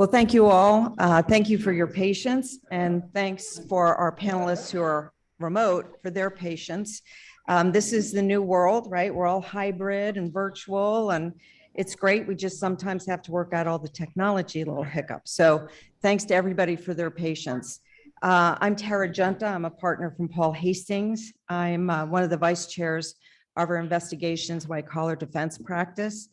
Well, thank you all. Thank you for your patience, and thanks for our panelists who are remote for their patience. This is the new world, right? We're all hybrid and virtual, and it's great. We just sometimes have to work out all the technology little hiccups. So thanks to everybody for their patience. I'm Tara Giunta. I'm a partner from Paul Hastings. I'm one of the vice chairs of our investigations, white collar defense practice,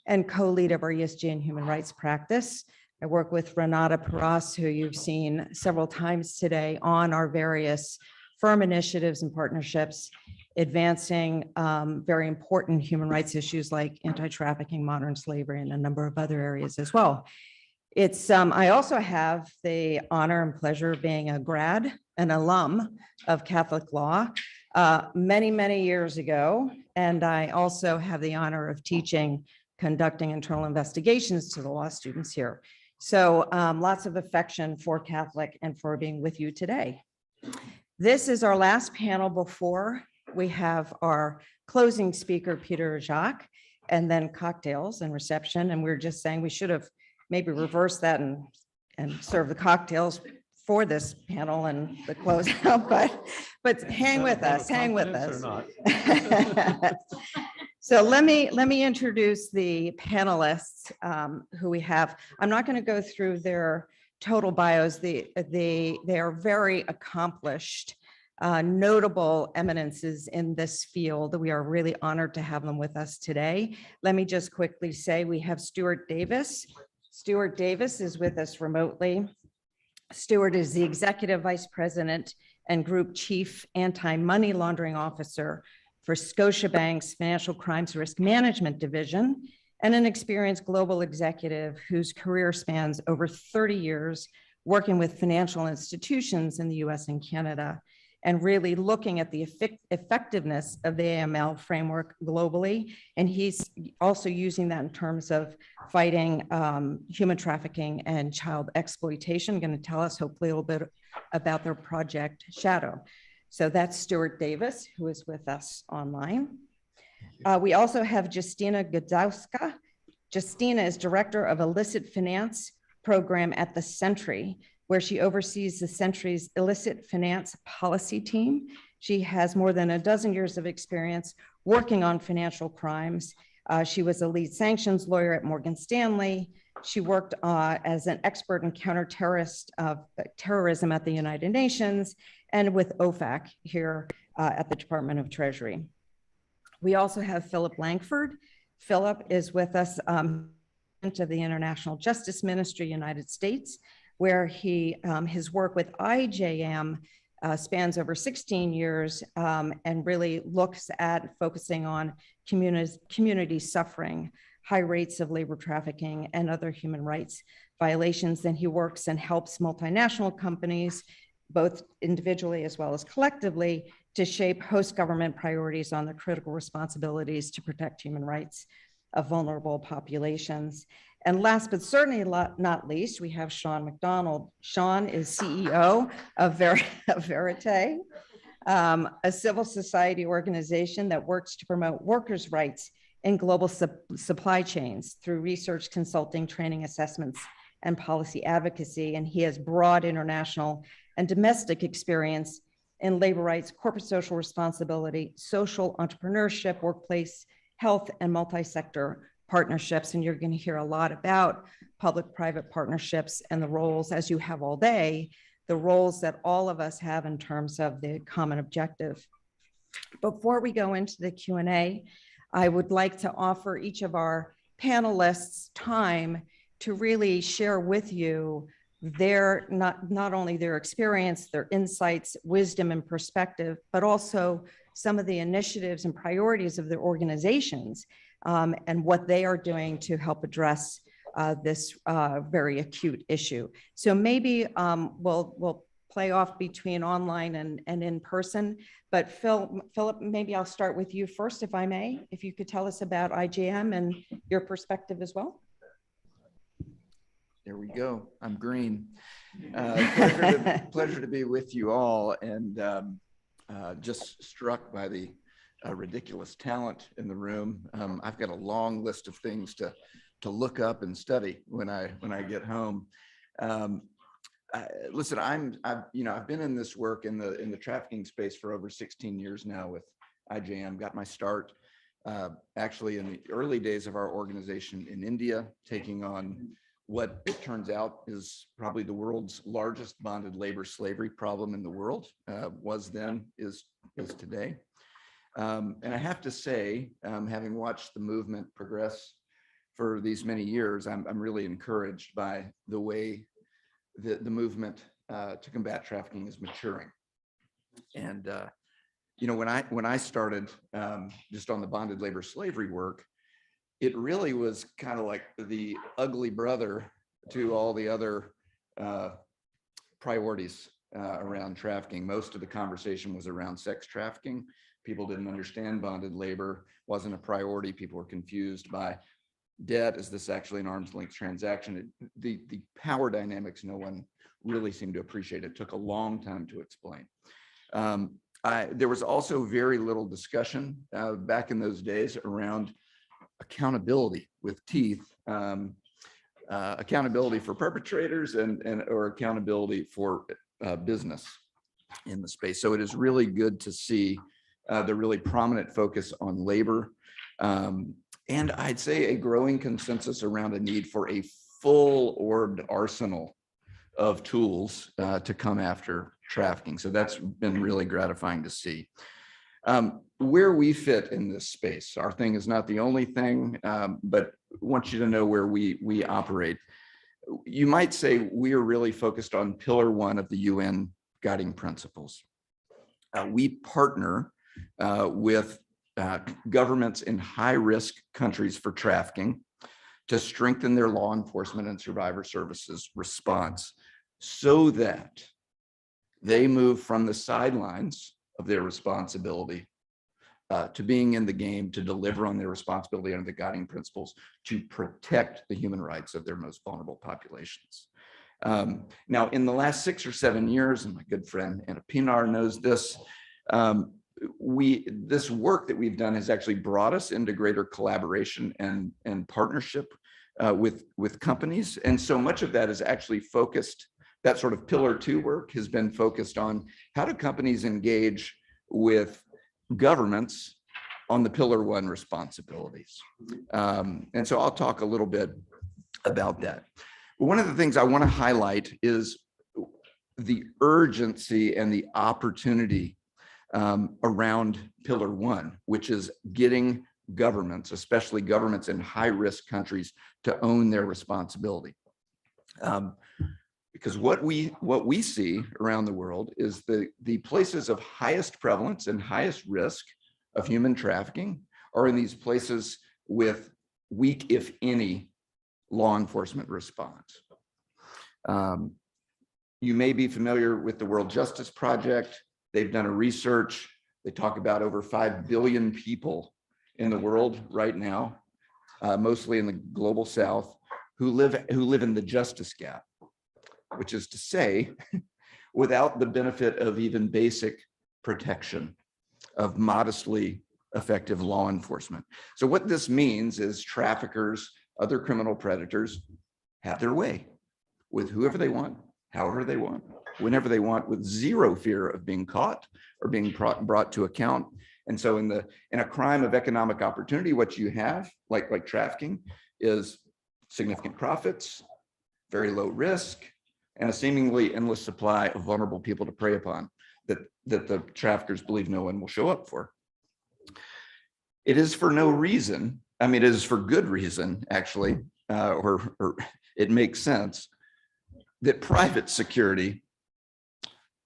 and co-lead of our ESG and human rights practice. I work with Renata Paras, who you've seen several times today, on our various firm initiatives and partnerships, advancing very important human rights issues like anti-trafficking, modern slavery, and a number of other areas as well. I also have the honor and pleasure of being a grad, an alum of Catholic law many, many years ago. And I also have the honor of conducting internal investigations to the law students here. So lots of affection for Catholic and for being with you today. This is our last panel before we have our closing speaker, Peter Jacques, and then cocktails and reception. And we're just saying we should have maybe reversed that and serve the cocktails for this panel and the closeout, but hang with us, hang with us. So let me introduce the panelists who we have. I'm not going to go through their total bios. They are very accomplished, notable eminences in this field. We are really honored to have them with us today. Let me just quickly say we have Stuart Davis. Stuart Davis is with us remotely. Stuart is the Executive Vice President and Group Chief Anti-Money Laundering Officer for Scotiabank's Financial Crimes Risk Management Division, and an experienced global executive whose career spans over 30 years working with financial institutions in the US and Canada, and really looking at the effectiveness of the AML framework globally. And he's also using that in terms of fighting human trafficking and child exploitation. Going to tell us hopefully a little bit about their project Shadow. So that's Stuart Davis, who is with us online. We also have Justyna Gudzowska. Justyna is Director of Illicit Finance Program at the Sentry, where she oversees the Sentry's illicit finance policy team. She has more than a dozen years of experience working on financial crimes. She was a lead sanctions lawyer at Morgan Stanley. She worked as an expert in terrorism at the United Nations and with OFAC here at the Department of Treasury. We also have Philip Langford. Philip is with us of the International Justice Ministry, United States, where his work with IJM spans over 16 years and really looks at focusing on community suffering, high rates of labor trafficking, and other human rights violations. Then he works and helps multinational companies, both individually as well as collectively, to shape host government priorities on the critical responsibilities to protect human rights of vulnerable populations. And last but certainly not least, we have Shawn MacDonald. Shawn is CEO of Verite, a civil society organization that works to promote workers' rights in global supply chains through research, consulting, training, assessments, and policy advocacy. And he has broad international and domestic experience in labor rights, corporate social responsibility, social entrepreneurship, workplace health, and multi-sector partnerships. And you're going to hear a lot about public-private partnerships and the roles, as you have all day, the roles that all of us have in terms of the common objective. Before we go into the Q&A, I would like to offer each of our panelists time to really share with you their, not only their experience, their insights, wisdom, and perspective, but also some of the initiatives and priorities of their organizations and what they are doing to help address this very acute issue. So maybe we'll play off between online and in person, but Philip, maybe I'll start with you first, if I may, if you could tell us about IJM and your perspective as well. There we go. I'm green. Pleasure to be with you all, and just struck by the ridiculous talent in the room. I've got a long list of things to look up and study when I get home. Listen, I've been in this work in the trafficking space for over 16 years now with IJM. Got my start actually in the early days of our organization in India, taking on what it turns out is probably the world's largest bonded labor slavery problem in the world. Was then, is today. And I have to say, having watched the movement progress for these many years, I'm really encouraged by the way the movement to combat trafficking is maturing. And when I started just on the bonded labor slavery work, it really was kind of like the ugly brother to all the other priorities around trafficking. Most of the conversation was around sex trafficking. People didn't understand bonded labor, wasn't a priority. People were confused by debt. Is this actually an arm's length transaction? The power dynamics, no one really seemed to appreciate. It took a long time to explain. There was also very little discussion back in those days around accountability with teeth, accountability for perpetrators or accountability for business in the space. So it is really good to see the really prominent focus on labor. And I'd say a growing consensus around a need for a full-orbed arsenal of tools to come after trafficking. So that's been really gratifying to see. Where we fit in this space, our thing is not the only thing, but I want you to know where we operate. You might say we are really focused on pillar 1 of the UN guiding principles. We partner with governments in high-risk countries for trafficking to strengthen their law enforcement and survivor services response so that they move from the sidelines of their responsibility to being in the game, to deliver on their responsibility under the guiding principles, to protect the human rights of their most vulnerable populations. Now, in the last 6 or 7 years, and my good friend Anna Pinar knows this, this work that we've done has actually brought us into greater collaboration and partnership with companies. And so much of that is actually focused, that sort of pillar 2 work has been focused on how do companies engage with governments on the pillar 1 responsibilities. And so I'll talk a little bit about that. One of the things I want to highlight is the urgency and the opportunity around pillar 1, which is getting governments, especially governments in high-risk countries, to own their responsibility. Because what we see around the world is the places of highest prevalence and highest risk of human trafficking are in these places with weak, if any, law enforcement response. You may be familiar with the World Justice Project. They've done a research. They talk about over 5 billion people in the world right now, mostly in the global South, who live in the justice gap, which is to say, without the benefit of even basic protection of modestly effective law enforcement. So what this means is traffickers, other criminal predators have their way with whoever they want, however they want, whenever they want, with zero fear of being caught or being brought to account. And so in a crime of economic opportunity, what you have, like trafficking, is significant profits, very low risk, and a seemingly endless supply of vulnerable people to prey upon that the traffickers believe no one will show up for. It is for no reason, I mean, it is for good reason, actually, or it makes sense, that private security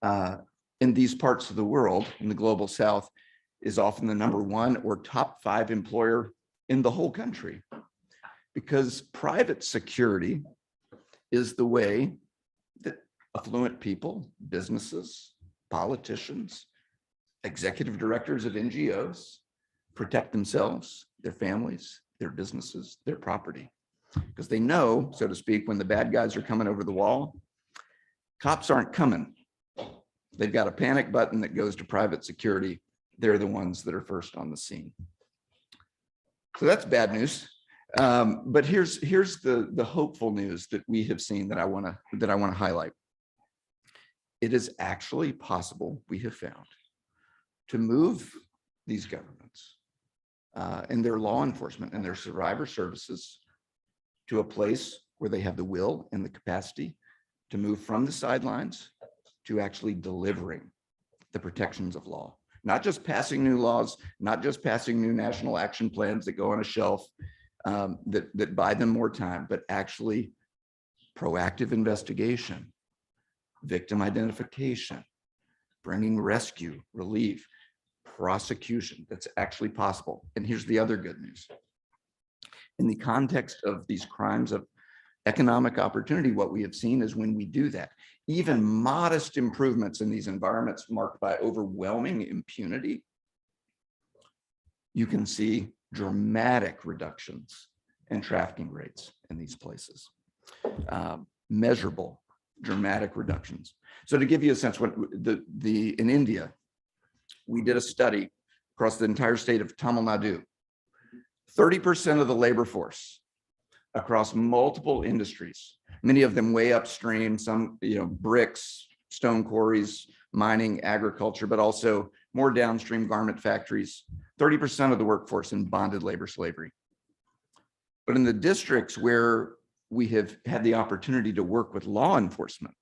in these parts of the world, in the global South, is often the number 1 or top 5 employer in the whole country. Because private security is the way that affluent people, businesses, politicians, executive directors of NGOs protect themselves, their families, their businesses, their property. Because they know, so to speak, when the bad guys are coming over the wall, cops aren't coming. They've got a panic button that goes to private security. They're the ones that are first on the scene. So that's bad news. But here's the hopeful news that we have seen that I want to highlight. It is actually possible, we have found, to move these governments and their law enforcement and their survivor services to a place where they have the will and the capacity to move from the sidelines to actually delivering the protections of law. Not just passing new laws, not just passing new national action plans that go on a shelf that buy them more time, but actually proactive investigation, victim identification, bringing rescue, relief, prosecution. That's actually possible. And here's the other good news. In the context of these crimes of economic opportunity, what we have seen is when we do that, even modest improvements in these environments marked by overwhelming impunity, you can see dramatic reductions in trafficking rates in these places. Measurable, dramatic reductions. So to give you a sense, when in India, we did a study across the entire state of Tamil Nadu. 30% of the labor force across multiple industries, many of them way upstream, some bricks, stone quarries, mining, agriculture, but also more downstream garment factories, 30% of the workforce in bonded labor slavery. But in the districts where we have had the opportunity to work with law enforcement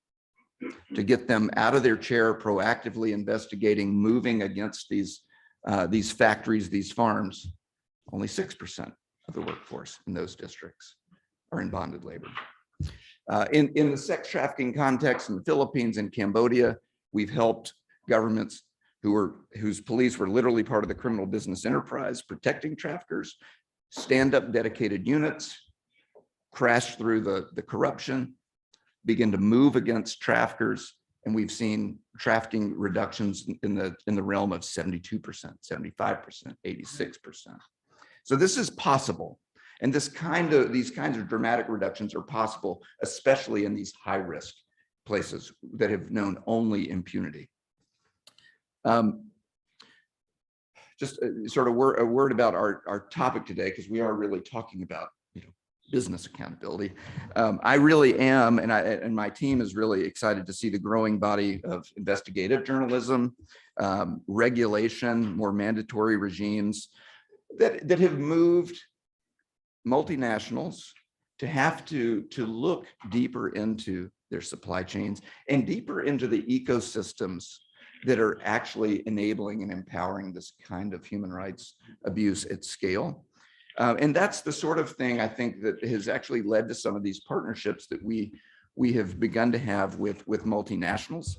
to get them out of their chair, proactively investigating, moving against these factories, these farms, only 6% of the workforce in those districts are in bonded labor. In the sex trafficking context in the Philippines and Cambodia, we've helped governments whose police were literally part of the criminal business enterprise protecting traffickers, stand up dedicated units, crash through the corruption, begin to move against traffickers, and we've seen trafficking reductions in the realm of 72%, 75%, 86%. So this is possible. And these kinds of dramatic reductions are possible, especially in these high-risk places that have known only impunity. Just sort of a word about our topic today, because we are really talking about business accountability. I really am, and my team is really excited to see the growing body of investigative journalism, regulation, more mandatory regimes that have moved multinationals to have to look deeper into their supply chains and deeper into the ecosystems that are actually enabling and empowering this kind of human rights abuse at scale. And that's the sort of thing I think that has actually led to some of these partnerships that we have begun to have with multinationals.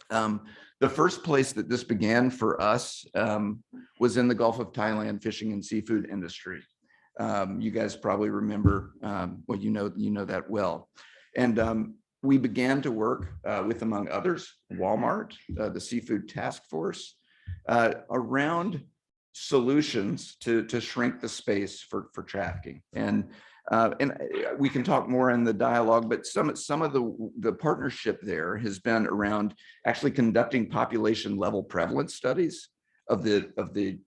The first place that this began for us was in the Gulf of Thailand fishing and seafood industry. You guys probably remember, well, you know that well. And we began to work with, among others, Walmart, the Seafood Task Force, around solutions to shrink the space for trafficking. And we can talk more in the dialogue, but some of the partnership there has been around actually conducting population level prevalence studies of the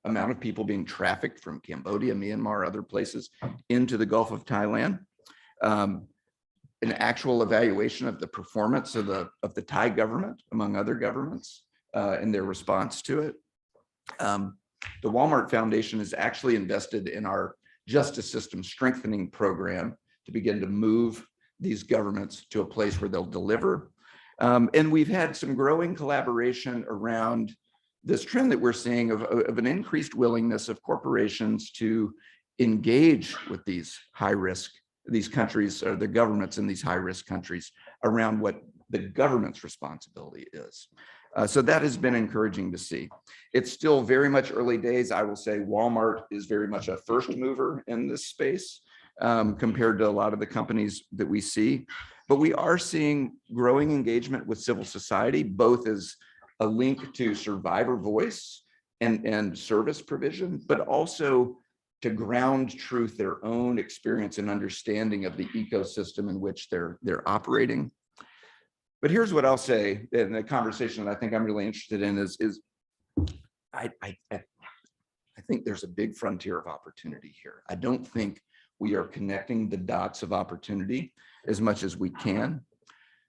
amount of people being trafficked from Cambodia, Myanmar, other places into the Gulf of Thailand. An actual evaluation of the performance of the Thai government, among other governments, in their response to it. The Walmart Foundation is actually invested in our justice system strengthening program to begin to move these governments to a place where they'll deliver. And we've had some growing collaboration around this trend that we're seeing of an increased willingness of corporations to engage with these these countries, or the governments in these high-risk countries, around what the government's responsibility is. So that has been encouraging to see. It's still very much early days. I will say Walmart is very much a first mover in this space compared to a lot of the companies that we see. But we are seeing growing engagement with civil society, both as a link to survivor voice and service provision, but also to ground truth their own experience and understanding of the ecosystem in which they're operating. But here's what I'll say in the conversation that I think I'm really interested in is I think there's a big frontier of opportunity here. I don't think we are connecting the dots of opportunity as much as we can.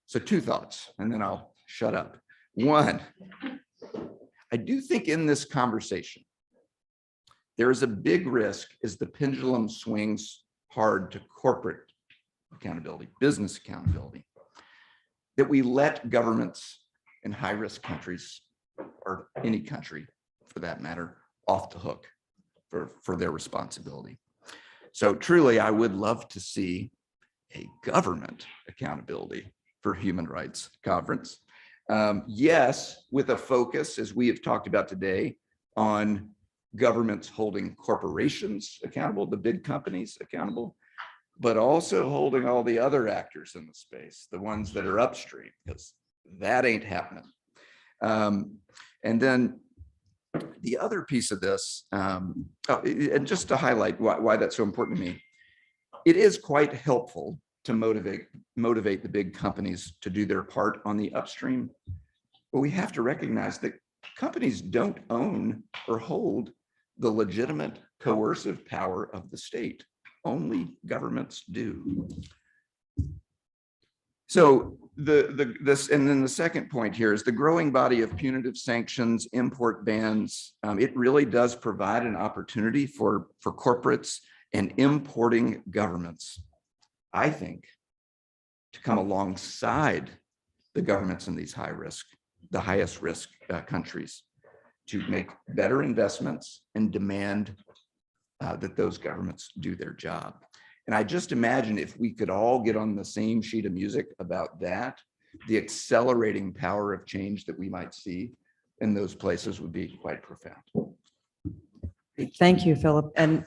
So two thoughts, and then I'll shut up. One, I do think in this conversation, there is a big risk as the pendulum swings hard to corporate accountability, business accountability, that we let governments in high-risk countries, or any country for that matter, off the hook for their responsibility. So truly, I would love to see a government accountability for human rights conference. Yes, with a focus, as we have talked about today, on governments holding corporations accountable, the big companies accountable, but also holding all the other actors in the space, the ones that are upstream, because that ain't happening. And then the other piece of this, and just to highlight why that's so important to me, it is quite helpful to motivate the big companies to do their part on the upstream. But we have to recognize that companies don't own or hold the legitimate coercive power of the state. Only governments do. So and then the second point here is the growing body of punitive sanctions, import bans. It really does provide an opportunity for corporates and importing governments, I think, to come alongside the governments in these the highest risk countries, to make better investments and demand that those governments do their job. And I just imagine if we could all get on the same sheet of music about that, the accelerating power of change that we might see in those places would be quite profound. Thank you, Philip. And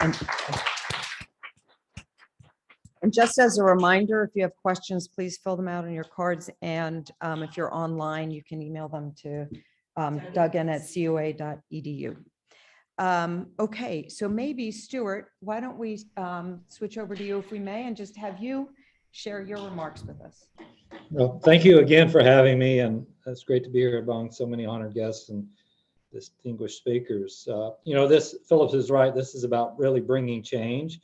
just as a reminder, if you have questions, please fill them out on your cards. And if you're online, you can email them to duggan@coa.edu. Okay, so maybe Stuart, why don't we switch over to you if we may, and just have you share your remarks with us. Well, thank you again for having me, and it's great to be here among so many honored guests and distinguished speakers. Phillips is right. This is about really bringing change,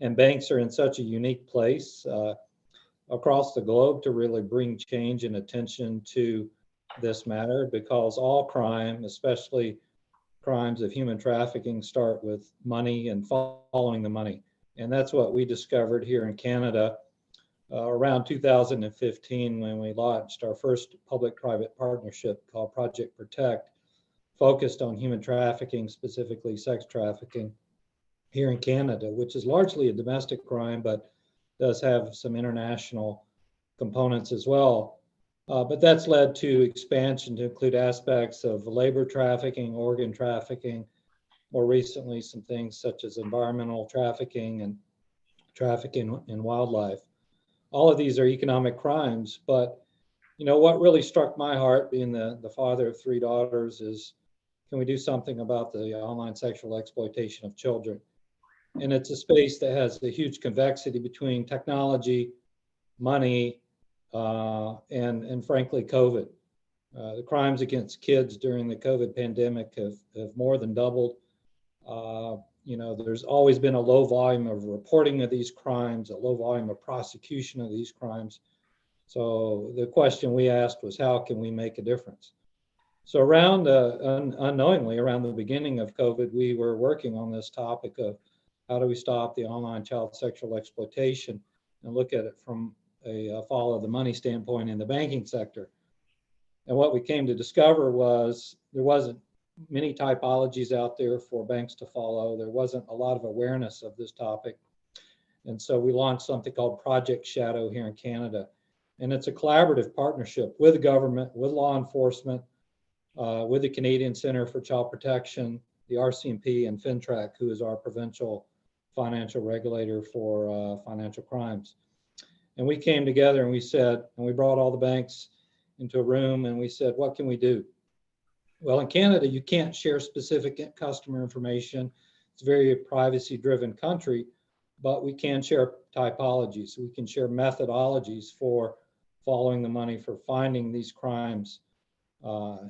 and banks are in such a unique place across the globe to really bring change and attention to this matter, because all crime, especially crimes of human trafficking, start with money and following the money. And that's what we discovered here in Canada around 2015, when we launched our first public-private partnership called Project Protect, focused on human trafficking, specifically sex trafficking here in Canada, which is largely a domestic crime, but does have some international components as well. But that's led to expansion to include aspects of labor trafficking, organ trafficking, more recently some things such as environmental trafficking and trafficking in wildlife. All of these are economic crimes, but what really struck my heart, being the father of 3 daughters, is can we do something about the online sexual exploitation of children? And it's a space that has a huge convexity between technology, money, and frankly, COVID. The crimes against kids during the COVID pandemic have more than doubled. There's always been a low volume of reporting of these crimes, a low volume of prosecution of these crimes. So the question we asked was, how can we make a difference? So unknowingly, around the beginning of COVID, we were working on this topic of how do we stop the online child sexual exploitation and look at it from a follow the money standpoint in the banking sector. And what we came to discover was there wasn't many typologies out there for banks to follow. There wasn't a lot of awareness of this topic. And so we launched something called Project Shadow here in Canada. And it's a collaborative partnership with the government, with law enforcement, with the Canadian Centre for Child Protection, the RCMP, and FinTrack, who is our provincial financial regulator for financial crimes. And we came together and we said, and we brought all the banks into a room and we said, what can we do? Well, in Canada, you can't share specific customer information. It's a very privacy-driven country, but we can share typologies. We can share methodologies for following the money, for finding these crimes,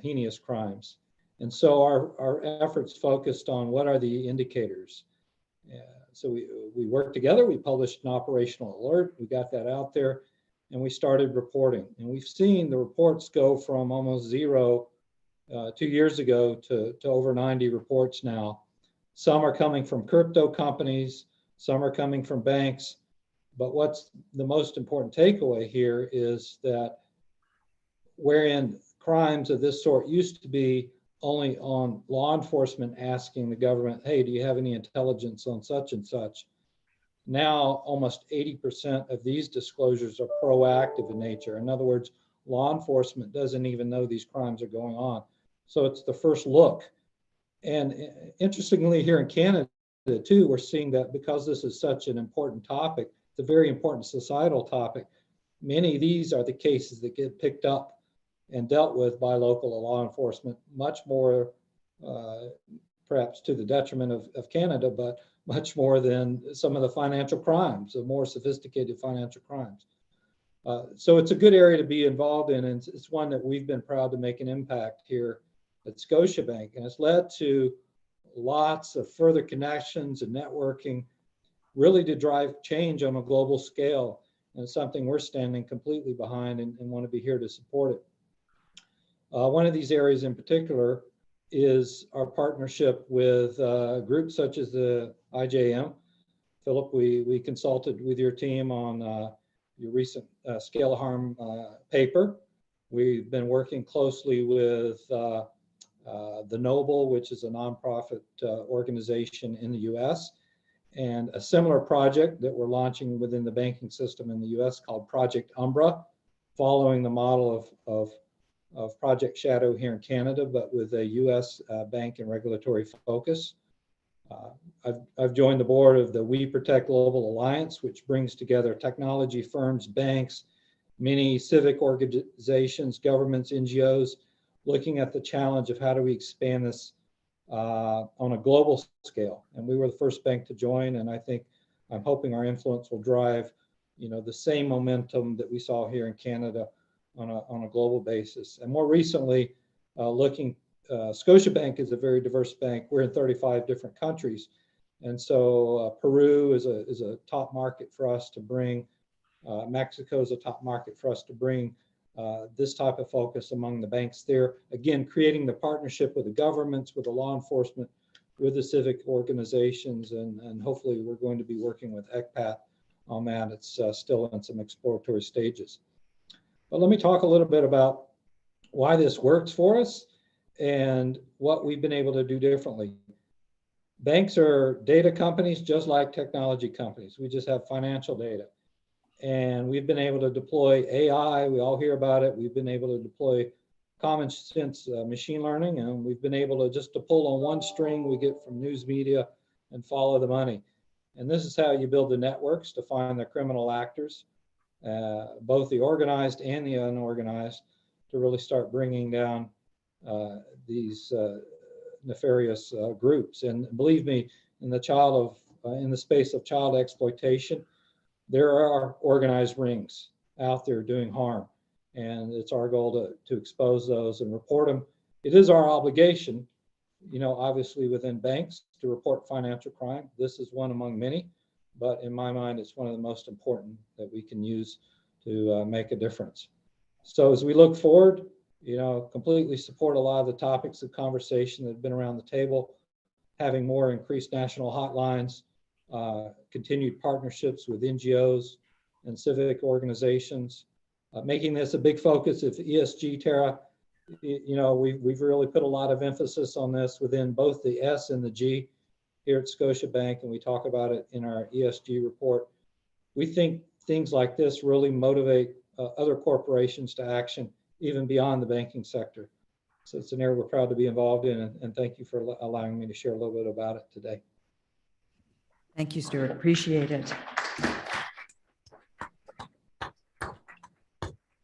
heinous crimes. And so our efforts focused on what are the indicators. So we worked together, we published an operational alert, we got that out there, and we started reporting. And we've seen the reports go from almost 0 2 years ago to over 90 reports now. Some are coming from crypto companies, some are coming from banks. But what's the most important takeaway here is that wherein crimes of this sort used to be only on law enforcement asking the government, hey, do you have any intelligence on such and such? Now, almost 80% of these disclosures are proactive in nature. In other words, law enforcement doesn't even know these crimes are going on. So it's the first look. And interestingly, here in Canada too, we're seeing that because this is such an important topic, it's a very important societal topic. Many of these are the cases that get picked up and dealt with by local law enforcement, much more perhaps to the detriment of Canada, but much more than some of the financial crimes, the more sophisticated financial crimes. So it's a good area to be involved in, and it's one that we've been proud to make an impact here at Scotiabank, and it's led to lots of further connections and networking, really to drive change on a global scale, and it's something we're standing completely behind and want to be here to support it. One of these areas in particular is our partnership with groups such as the IJM. Philip, we consulted with your team on your recent scale of harm paper. We've been working closely with the Noble, which is a nonprofit organization in the US, and a similar project that we're launching within the banking system in the US called Project Umbra, following the model of Project Shadow here in Canada, but with a US bank and regulatory focus. I've joined the board of the We Protect Global Alliance, which brings together technology firms, banks, many civic organizations, governments, NGOs, looking at the challenge of how do we expand this on a global scale. And we were the first bank to join, and I'm hoping our influence will drive, the same momentum that we saw here in Canada on a global basis. And more recently, Scotiabank is a very diverse bank. We're in 35 different countries. And so Peru is a top market for us to bring. Mexico is a top market for us to bring this type of focus among the banks there. Again, creating the partnership with the governments, with the law enforcement, with the civic organizations, and hopefully we're going to be working with ECPAT on that. It's still in some exploratory stages. But let me talk a little bit about why this works for us and what we've been able to do differently. Banks are data companies just like technology companies. We just have financial data. And we've been able to deploy AI. We all hear about it. We've been able to deploy common sense machine learning, and we've been able to pull on one string we get from news media and follow the money. And this is how you build the networks to find the criminal actors, both the organized and the unorganized, to really start bringing down these nefarious groups. And believe me, in the space of child exploitation, there are organized rings out there doing harm, and it's our goal to expose those and report them. It is our obligation, obviously within banks, to report financial crime. This is one among many, but in my mind, it's one of the most important that we can use to make a difference. So as we look forward, completely support a lot of the topics of conversation that have been around the table, having more increased national hotlines, continued partnerships with NGOs and civic organizations, making this a big focus of ESG, Tara. We've really put a lot of emphasis on this within both the S and the G here at Scotiabank, and we talk about it in our ESG report. We think things like this really motivate other corporations to action, even beyond the banking sector. So it's an area we're proud to be involved in, and thank you for allowing me to share a little bit about it today. Thank you, Stuart. Appreciate it.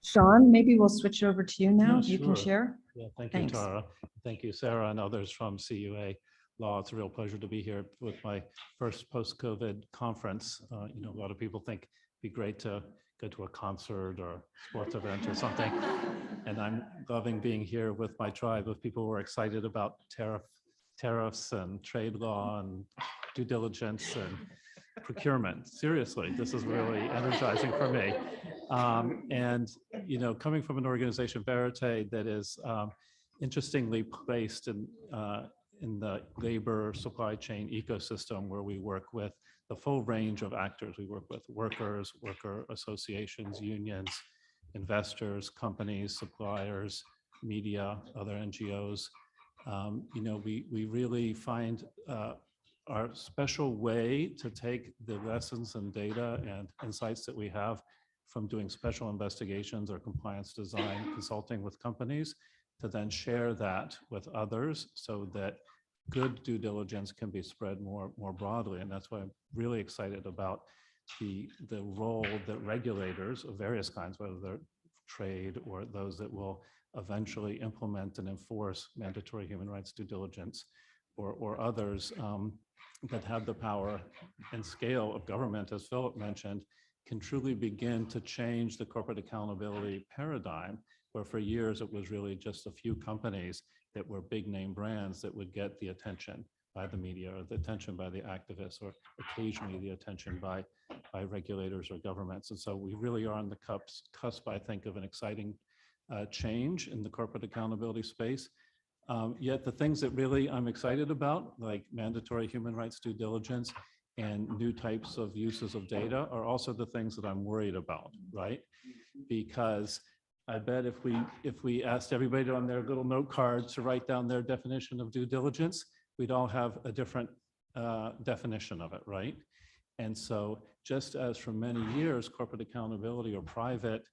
Shawn, maybe we'll switch over to you now. Yeah, You can sure. share. Yeah, thank Thanks. you, Tara. Thank you, Sarah, and others from CUA Law. It's a real pleasure to be here with my first post-COVID conference. A lot of people think it'd be great to go to a concert or sports event or something. And I'm loving being here with my tribe of people who are excited about tariffs and trade law and due diligence and procurement. Seriously, this is really energizing for me. And, you know, coming from an organization, Verite, that is interestingly placed in the labor supply chain ecosystem, where we work with the full range of actors. We work with workers, worker associations, unions, investors, companies, suppliers, media, other NGOs. You know, we really find our special way to take the lessons and data and insights that we have from doing special investigations or compliance design consulting with companies, to then share that with others so that good due diligence can be spread more broadly. And that's why I'm really excited about the role that regulators of various kinds, whether they're trade or those that will eventually implement and enforce mandatory human rights due diligence, or others that have the power and scale of government, as Philip mentioned, can truly begin to change the corporate accountability paradigm, where for years it was really just a few companies that were big name brands that would get the attention by the media, or the attention by the activists, or occasionally the attention by regulators or governments. And so we really are on the cusp, I think, of an exciting change in the corporate accountability space. Yet the things that really I'm excited about, like mandatory human rights due diligence and new types of uses of data, are also the things that I'm worried about, right? Because I bet if we asked everybody on their little note cards to write down their definition of due diligence, we'd all have a different definition of it, right? And so just as for many years, corporate accountability or private,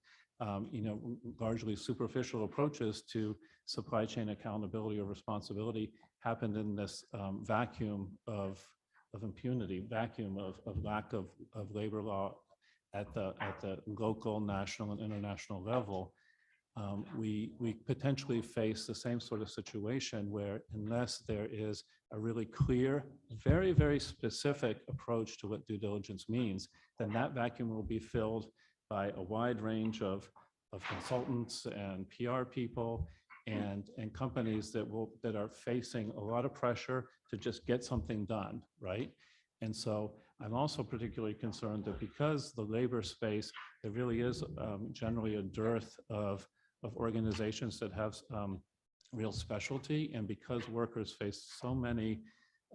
you know, largely superficial approaches to supply chain accountability or responsibility happened in this vacuum of impunity, vacuum of lack of labor law at the local, national, and international level. We potentially face the same sort of situation where, unless there is a really clear, very, very specific approach to what due diligence means, then that vacuum will be filled by a wide range of consultants and PR people and companies that are facing a lot of pressure to just get something done, right? And so I'm also particularly concerned that because the labor space, there really is generally a dearth of organizations that have real specialty, and because workers face so many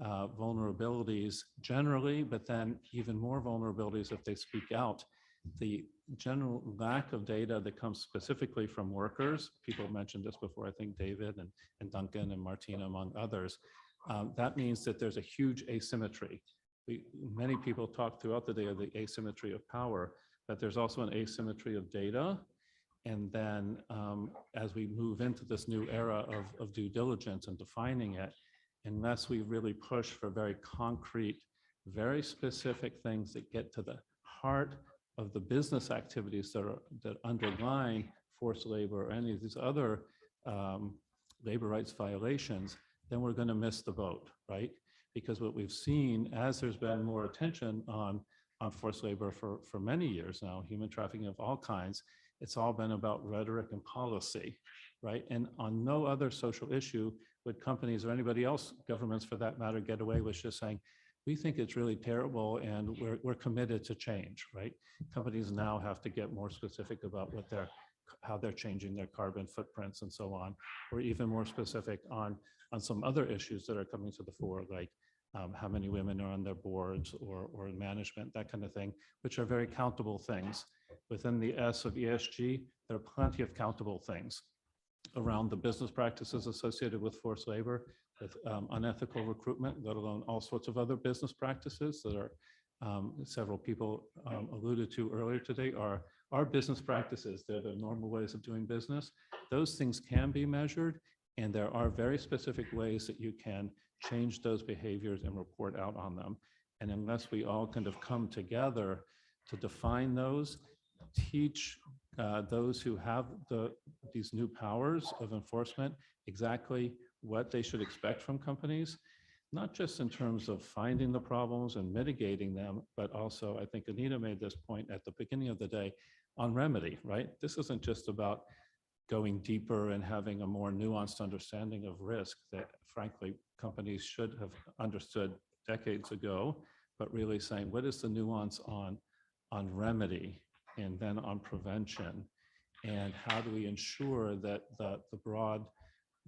vulnerabilities generally, but then even more vulnerabilities if they speak out, the general lack of data that comes specifically from workers, people mentioned this before, I think David and Duncan and Martina, among others, that means that there's a huge asymmetry. Many people talk throughout the day of the asymmetry of power, but there's also an asymmetry of data. And then as we move into this new era of due diligence and defining it, unless we really push for very concrete, very specific things that get to the heart of the business activities that underline forced labor or any of these other labor rights violations, then we're going to miss the boat, right? Because what we've seen, as there's been more attention on forced labor for many years now, human trafficking of all kinds, it's all been about rhetoric and policy, right? And on no other social issue would companies or anybody else, governments for that matter, get away with just saying, we think it's really terrible and we're committed to change, right? Companies now have to get more specific about how they're changing their carbon footprints and so on, or even more specific on some other issues that are coming to the fore, like how many women are on their boards or in management, that kind of thing, which are very countable things. Within the S of ESG, there are plenty of countable things around the business practices associated with forced labor, with unethical recruitment, let alone all sorts of other business practices that are several people alluded to earlier today are business practices. They're the normal ways of doing business. Those things can be measured, and there are very specific ways that you can change those behaviors and report out on them. And unless we all kind of come together to define those, teach those who have these new powers of enforcement exactly what they should expect from companies, not just in terms of finding the problems and mitigating them, but also, I think Anita made this point at the beginning of the day, on remedy, right? This isn't just about going deeper and having a more nuanced understanding of risk that frankly companies should have understood decades ago, but really saying, what is the nuance on remedy and then on prevention? And how do we ensure that the broad,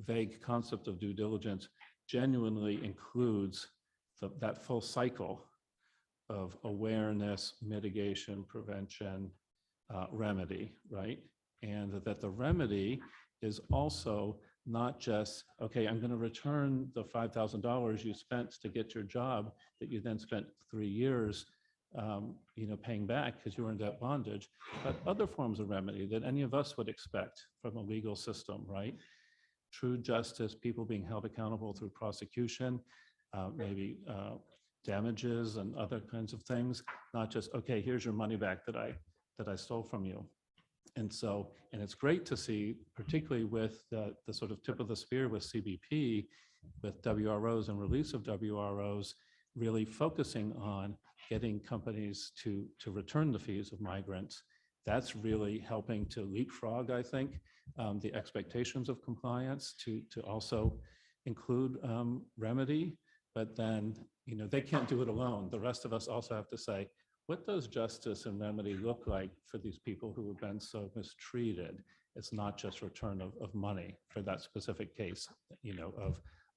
vague concept of due diligence genuinely includes that full cycle of awareness, mitigation, prevention, remedy, right? And that the remedy is also not just, okay, I'm going to return the $5,000 you spent to get your job that you then spent 3 years paying back because you were in debt bondage, but other forms of remedy that any of us would expect from a legal system, right? True justice, people being held accountable through prosecution, maybe damages and other kinds of things, not just, okay, here's your money back that I stole from you. And so, and it's great to see, particularly with the sort of tip of the spear with CBP, with WROs and release of WROs, really focusing on getting companies to return the fees of migrants. That's really helping to leapfrog, I think, the expectations of compliance to also include remedy, but then, they can't do it alone. The rest of us also have to say, what does justice and remedy look like for these people who have been so mistreated? It's not just return of money for that specific case,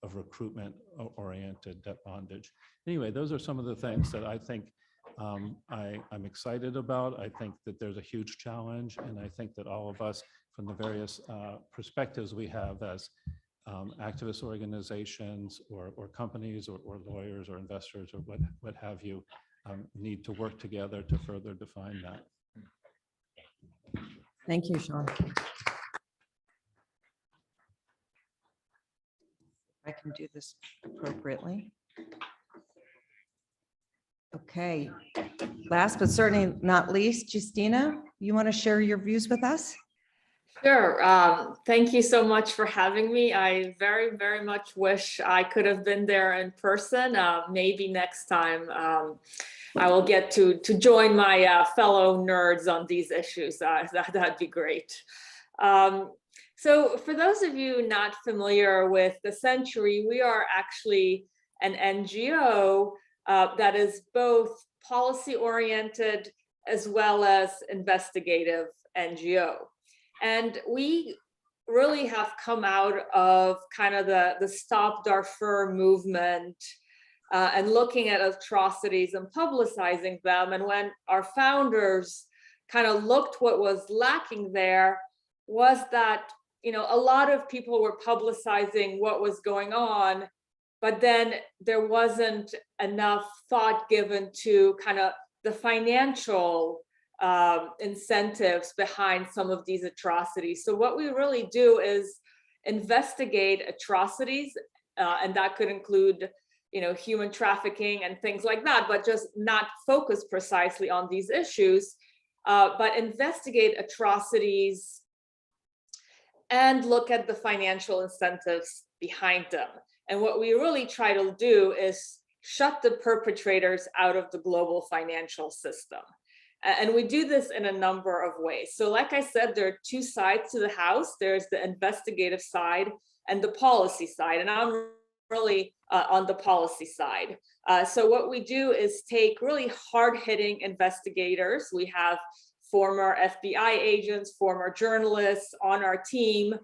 of recruitment-oriented debt bondage. Anyway, those are some of the things that I think I'm excited about. I think that there's a huge challenge, and I think that all of us, from the various perspectives we have as activist organizations or companies or lawyers or investors or what have you, need to work together to further define that. Thank you, Shawn. I can do this appropriately. Okay. Last but certainly not least, Justyna, you want to share your views with us? Sure. Thank you so much for having me. I very, very much wish I could have been there in person. Maybe next time I will get to join my fellow nerds on these issues. That'd be great. So for those of you not familiar with the Sentry, we are actually an NGO that is both policy-oriented as well as investigative NGO. And we really have come out of kind of the Stop Darfur movement and looking at atrocities and publicizing them. And when our founders kind of looked what was lacking there was that, a lot of people were publicizing what was going on, but then there wasn't enough thought given to kind of the financial incentives behind some of these atrocities. So what we really do is investigate atrocities, and that could include, human trafficking and things like that, but just not focus precisely on these issues, but investigate atrocities and look at the financial incentives behind them. And what we really try to do is shut the perpetrators out of the global financial system. And we do this in a number of ways. So like I said, there are two sides to the house. There's the investigative side and the policy side. And I'm really on the policy side. So what we do is take really hard-hitting investigators. We have former FBI agents, former journalists on our team,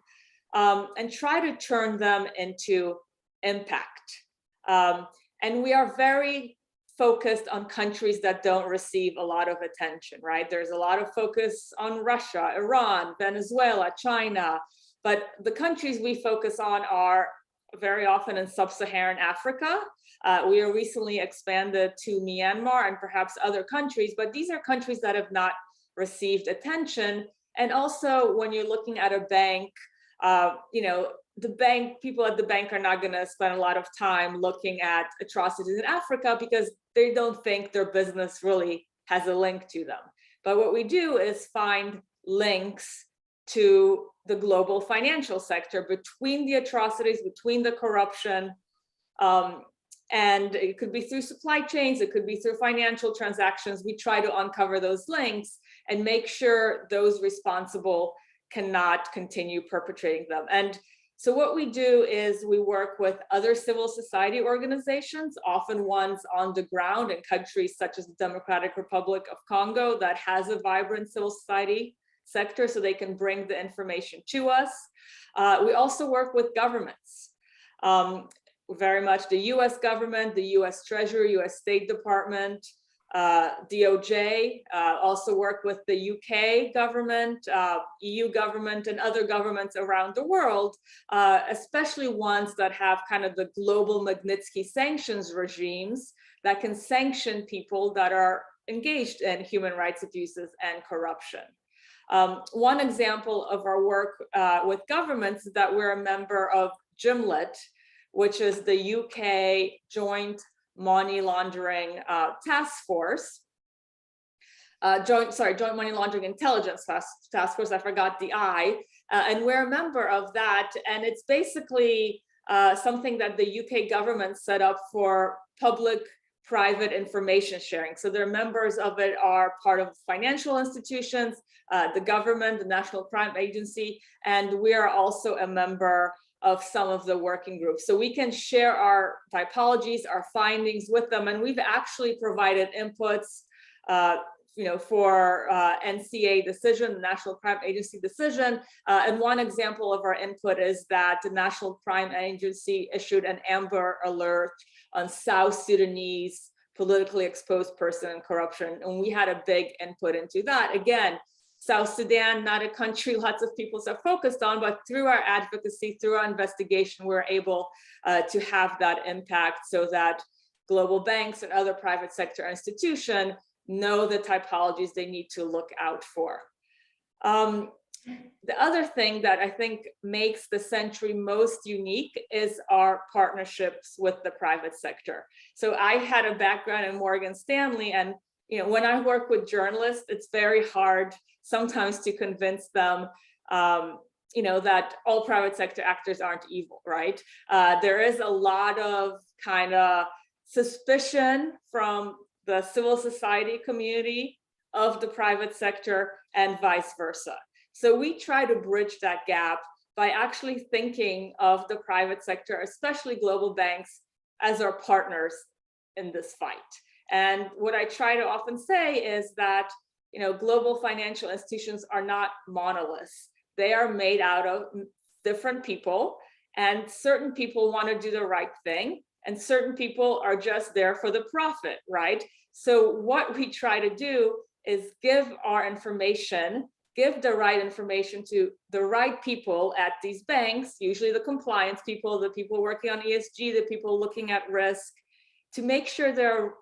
and try to turn them into impact. And we are very focused on countries that don't receive a lot of attention, right? There's a lot of focus on Russia, Iran, Venezuela, China, but the countries we focus on are very often in sub-Saharan Africa. We are recently expanded to Myanmar and perhaps other countries, but these are countries that have not received attention. And also when you're looking at a bank, people at the bank are not going to spend a lot of time looking at atrocities in Africa because they don't think their business really has a link to them. But what we do is find links to the global financial sector between the atrocities, between the corruption, And it could be through supply chains, it could be through financial transactions. We try to uncover those links and make sure those responsible cannot continue perpetrating them. And so what we do is we work with other civil society organizations, often ones on the ground in countries such as the Democratic Republic of Congo that has a vibrant civil society sector, so they can bring the information to us. We also work with governments. Very much the US government, the US Treasury, US State Department, DOJ, also work with the UK government, EU government, and other governments around the world, especially ones that have kind of the global Magnitsky sanctions regimes that can sanction people that are engaged in human rights abuses and corruption. One example of our work with governments is that we're a member of GIMLET, which is the UK Joint Money Laundering Task Force. Joint Money Laundering Intelligence Task Force, I forgot the I, and we're a member of that. And it's basically something that the UK government set up for public-private information sharing. So their members of it are part of financial institutions, the government, the National Crime Agency, and we are also a member of some of the working groups. So we can share our typologies, our findings with them. And we've actually provided inputs for NCA decision, the National Crime Agency decision. And one example of our input is that the National Crime Agency issued an Amber Alert on South Sudanese politically exposed person and corruption. And we had a big input into that. Again, South Sudan, not a country lots of people are focused on, but through our advocacy, through our investigation, we're able to have that impact so that global banks and other private sector institutions know the typologies they need to look out for. The other thing that I think makes the Sentry most unique is our partnerships with the private sector. So I had a background in Morgan Stanley, and when I work with journalists, it's very hard sometimes to convince them, that all private sector actors aren't evil, right? There is a lot of kind of suspicion from the civil society community of the private sector and vice versa. So we try to bridge that gap by actually thinking of the private sector, especially global banks, as our partners in this fight. And what I try to often say is that global financial institutions are not monoliths. They are made out of different people, and certain people want to do the right thing, and certain people are just there for the profit, right? So what we try to do is give the right information to the right people at these banks, usually the compliance people, the people working on ESG, the people looking at risk, to make sure they're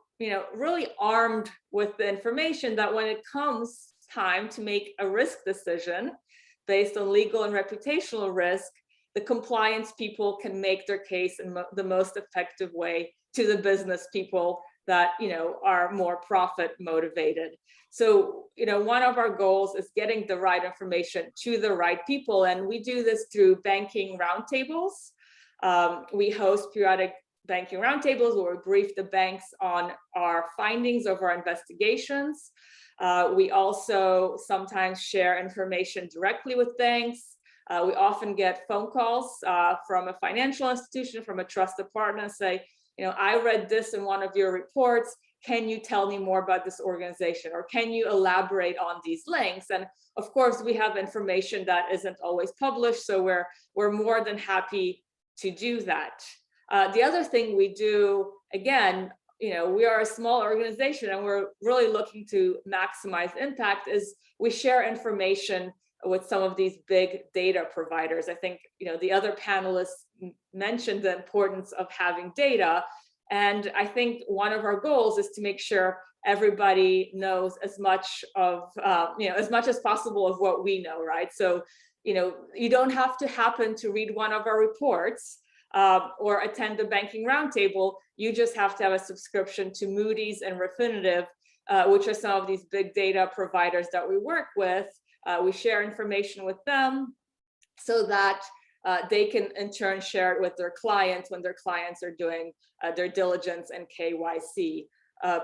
really armed with the information that when it comes time to make a risk decision based on legal and reputational risk, the compliance people can make their case in the most effective way to the business people that are more profit motivated. So one of our goals is getting the right information to the right people, and we do this through banking roundtables. We host periodic banking roundtables where we brief the banks on our findings of our investigations. We also sometimes share information directly with banks. We often get phone calls from a financial institution, from a trusted partner, say, I read this in one of your reports. Can you tell me more about this organization? Or can you elaborate on these links? And of course, we have information that isn't always published, so we're more than happy to do that. The other thing we do, again, we are a small organization and we're really looking to maximize impact, is we share information with some of these big data providers. I think, the other panelists mentioned the importance of having data. And I think one of our goals is to make sure everybody knows as much as possible of what we know, right? So, you don't have to happen to read one of our reports or attend the banking roundtable. You just have to have a subscription to Moody's and Refinitiv, which are some of these big data providers that we work with. We share information with them so that they can in turn share it with their clients when their clients are doing their diligence and KYC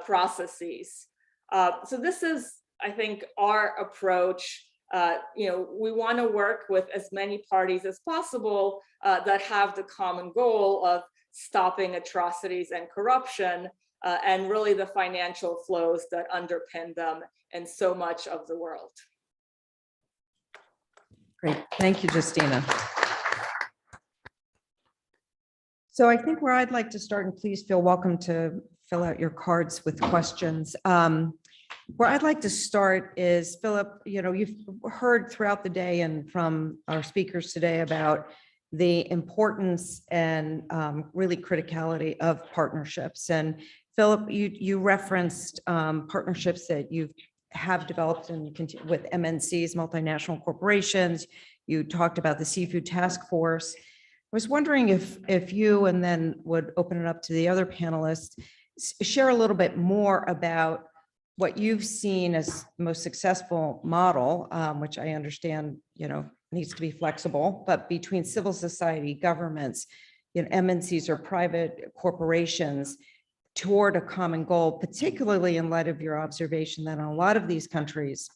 processes. So this is, I think, our approach. We want to work with as many parties as possible that have the common goal of stopping atrocities and corruption, and really the financial flows that underpin them in so much of the world. Great, thank you, Justyna. So I think where I'd like to start, and please feel welcome to fill out your cards with questions. Where I'd like to start is, Philip, you've heard throughout the day and from our speakers today about the importance and really criticality of partnerships. And Philip, you referenced partnerships that you have developed and continue with MNCs, multinational corporations. You talked about the Seafood Task Force. I was wondering if you, and then would open it up to the other panelists, share a little bit more about what you've seen as the most successful model, which I understand, needs to be flexible, but between civil society, governments, MNCs or private corporations toward a common goal, particularly in light of your observation that in a lot of these countries,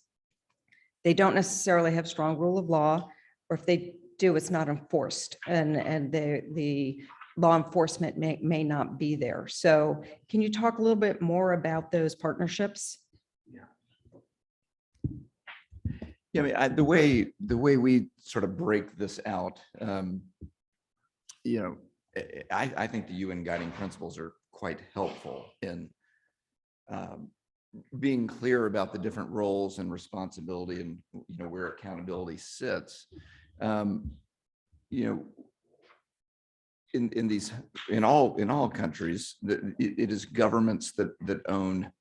they don't necessarily have strong rule of law, or if they do, it's not enforced, and the law enforcement may not be there. So can you talk a little bit more about those partnerships? Yeah, I mean, the way we sort of break this out, I think the UN guiding principles are quite helpful in being clear about the different roles and responsibility and where accountability sits. In all countries, it is governments that own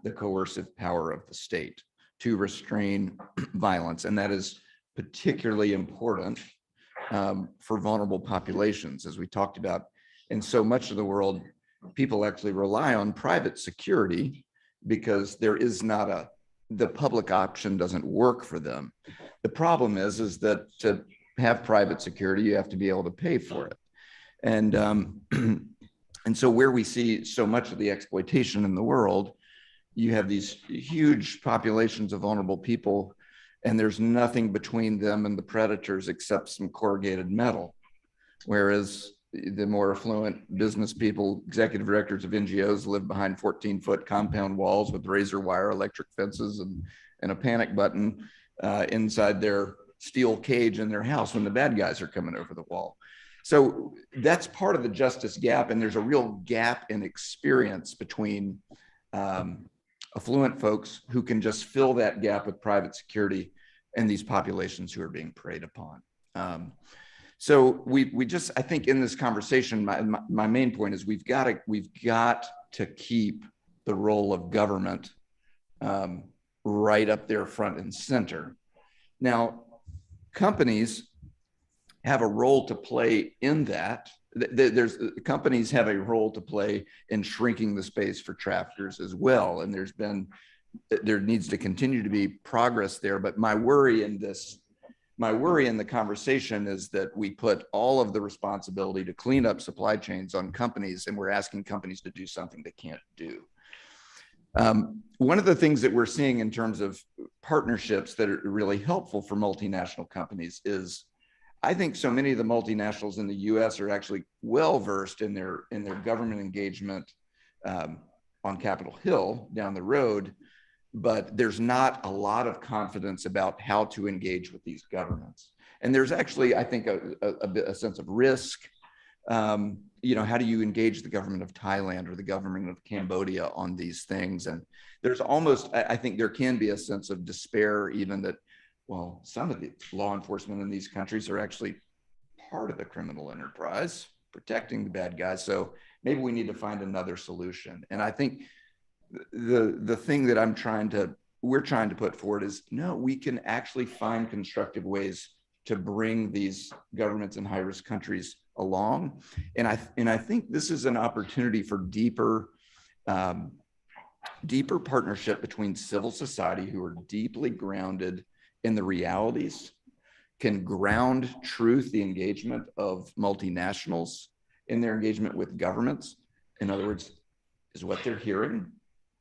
the coercive power of the state to restrain violence, and that is particularly important for vulnerable populations, as we talked about. In so much of the world, people actually rely on private security because there is not the public option doesn't work for them. The problem is that to have private security, you have to be able to pay for it. And so where we see so much of the exploitation in the world, you have these huge populations of vulnerable people, and there's nothing between them and the predators except some corrugated metal. Whereas the more affluent business people, executive directors of NGOs, live behind 14-foot compound walls with razor wire, electric fences, and a panic button inside their steel cage in their house when the bad guys are coming over the wall. So that's part of the justice gap, and there's a real gap in experience between affluent folks who can just fill that gap with private security and these populations who are being preyed upon. So we just, I think in this conversation, my main point is we've got to keep the role of government right up there front and center. Now, companies have a role to play in that. Companies have a role to play in shrinking the space for traffickers as well. And there needs to continue to be progress there. But my worry in the conversation is that we put all of the responsibility to clean up supply chains on companies, and we're asking companies to do something they can't do. One of the things that we're seeing in terms of partnerships that are really helpful for multinational companies is, I think so many of the multinationals in the US are actually well-versed in their government engagement on Capitol Hill down the road, but there's not a lot of confidence about how to engage with these governments. And there's actually, I think, a sense of risk. How do you engage the government of Thailand or the government of Cambodia on these things? And there's almost, I think there can be a sense of despair even that, well, some of the law enforcement in these countries are actually part of the criminal enterprise, protecting the bad guys. So maybe we need to find another solution. And I think the thing that we're trying to put forward is, no, we can actually find constructive ways to bring these governments in high-risk countries along. And I think this is an opportunity for deeper partnership between civil society, who are deeply grounded in the realities, can ground truth the engagement of multinationals in their engagement with governments. In other words, is what they're hearing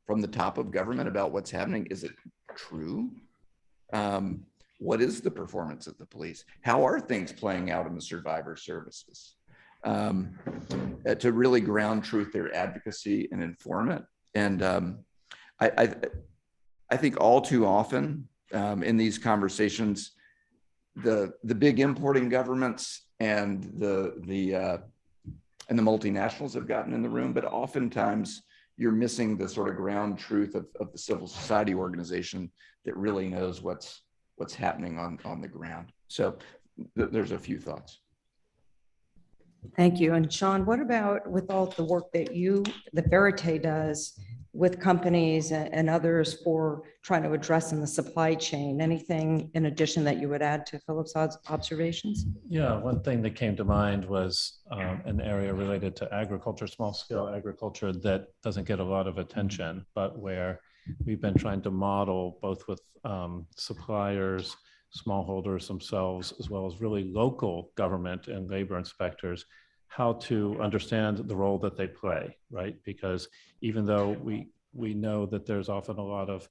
from the top of government about what's happening, is it true? What is the performance of the police? How are things playing out in the survivor services? To really ground truth, their advocacy and inform it. And I think all too often in these conversations, the big importing governments and the multinationals have gotten in the room, but oftentimes you're missing the sort of ground truth of the civil society organization that really knows what's happening on the ground. So there's a few thoughts. Thank you. And Shawn, what about with all the work that the Verite does with companies and others for trying to address in the supply chain? Anything in addition that you would add to Philip's observations? Yeah, one thing that came to mind was an area related to agriculture, small scale agriculture, that doesn't get a lot of attention, but where we've been trying to model both with suppliers, smallholders themselves, as well as really local government and labor inspectors, how to understand the role that they play, right? Because even though we know that there's often a lot of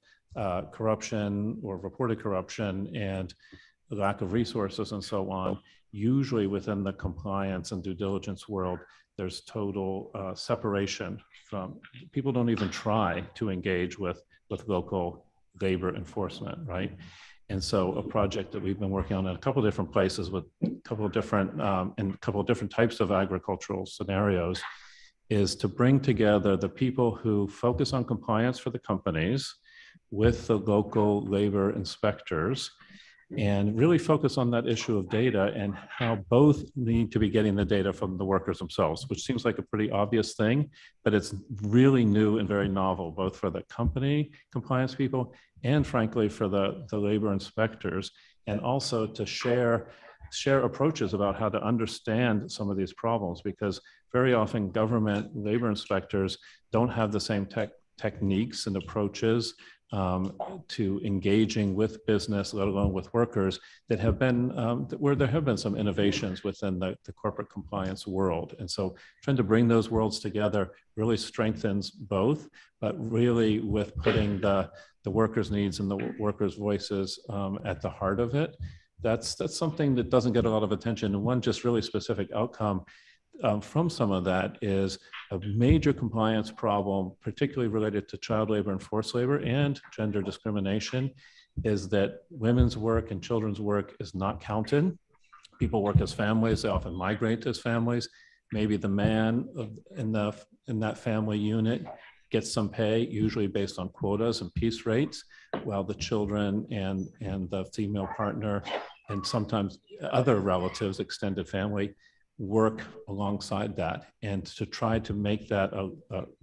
corruption or reported corruption and lack of resources and so on, usually within the compliance and due diligence world, there's total separation from, people don't even try to engage with local labor enforcement, right? And so a project that we've been working on in a couple of different places with a couple of different types of agricultural scenarios is to bring together the people who focus on compliance for the companies with the local labor inspectors and really focus on that issue of data and how both need to be getting the data from the workers themselves, which seems like a pretty obvious thing, but it's really new and very novel, both for the company compliance people and frankly for the labor inspectors, and also to share approaches about how to understand some of these problems, because very often government labor inspectors don't have the same techniques and approaches to engaging with business, let alone with workers, that have been, where there have been some innovations within the corporate compliance world. And so trying to bring those worlds together really strengthens both, but really with putting the workers' needs and the workers' voices at the heart of it. That's something that doesn't get a lot of attention. And one just really specific outcome from some of that is a major compliance problem, particularly related to child labor and forced labor and gender discrimination, is that women's work and children's work is not counted. People work as families, they often migrate as families. Maybe the man in that family unit gets some pay, usually based on quotas and piece rates, while the children and the female partner and sometimes other relatives, extended family, work alongside that. And to try to make that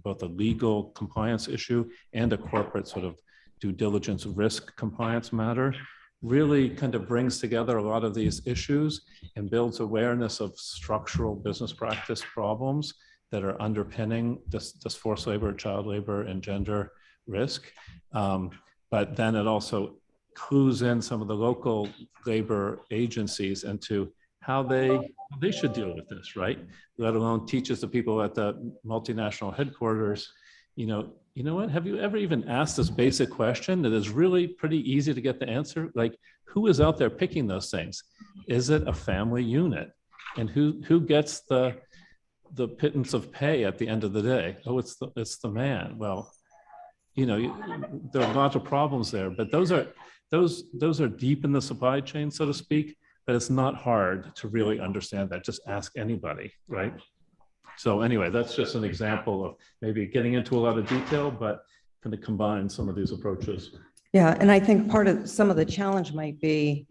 both a legal compliance issue and a corporate sort of due diligence risk compliance matter really kind of brings together a lot of these issues and builds awareness of structural business practice problems that are underpinning this forced labor, child labor, and gender risk. But then it also clues in some of the local labor agencies into how they should deal with this, right? Let alone teaches the people at the multinational headquarters, you know what, have you ever even asked this basic question that is really pretty easy to get the answer? Like, who is out there picking those things? Is it a family unit? And who gets the pittance of pay at the end of the day? Oh, it's the man. Well, there are lots of problems there, but those are deep in the supply chain, so to speak. But it's not hard to really understand that. Just ask anybody, right? So anyway, that's just an example of maybe getting into a lot of detail, but kind of combine some of these approaches. Yeah, and I think part of some of the challenge might be,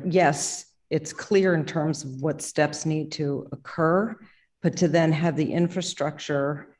yes, it's clear in terms of what steps need to occur, but to then have the infrastructure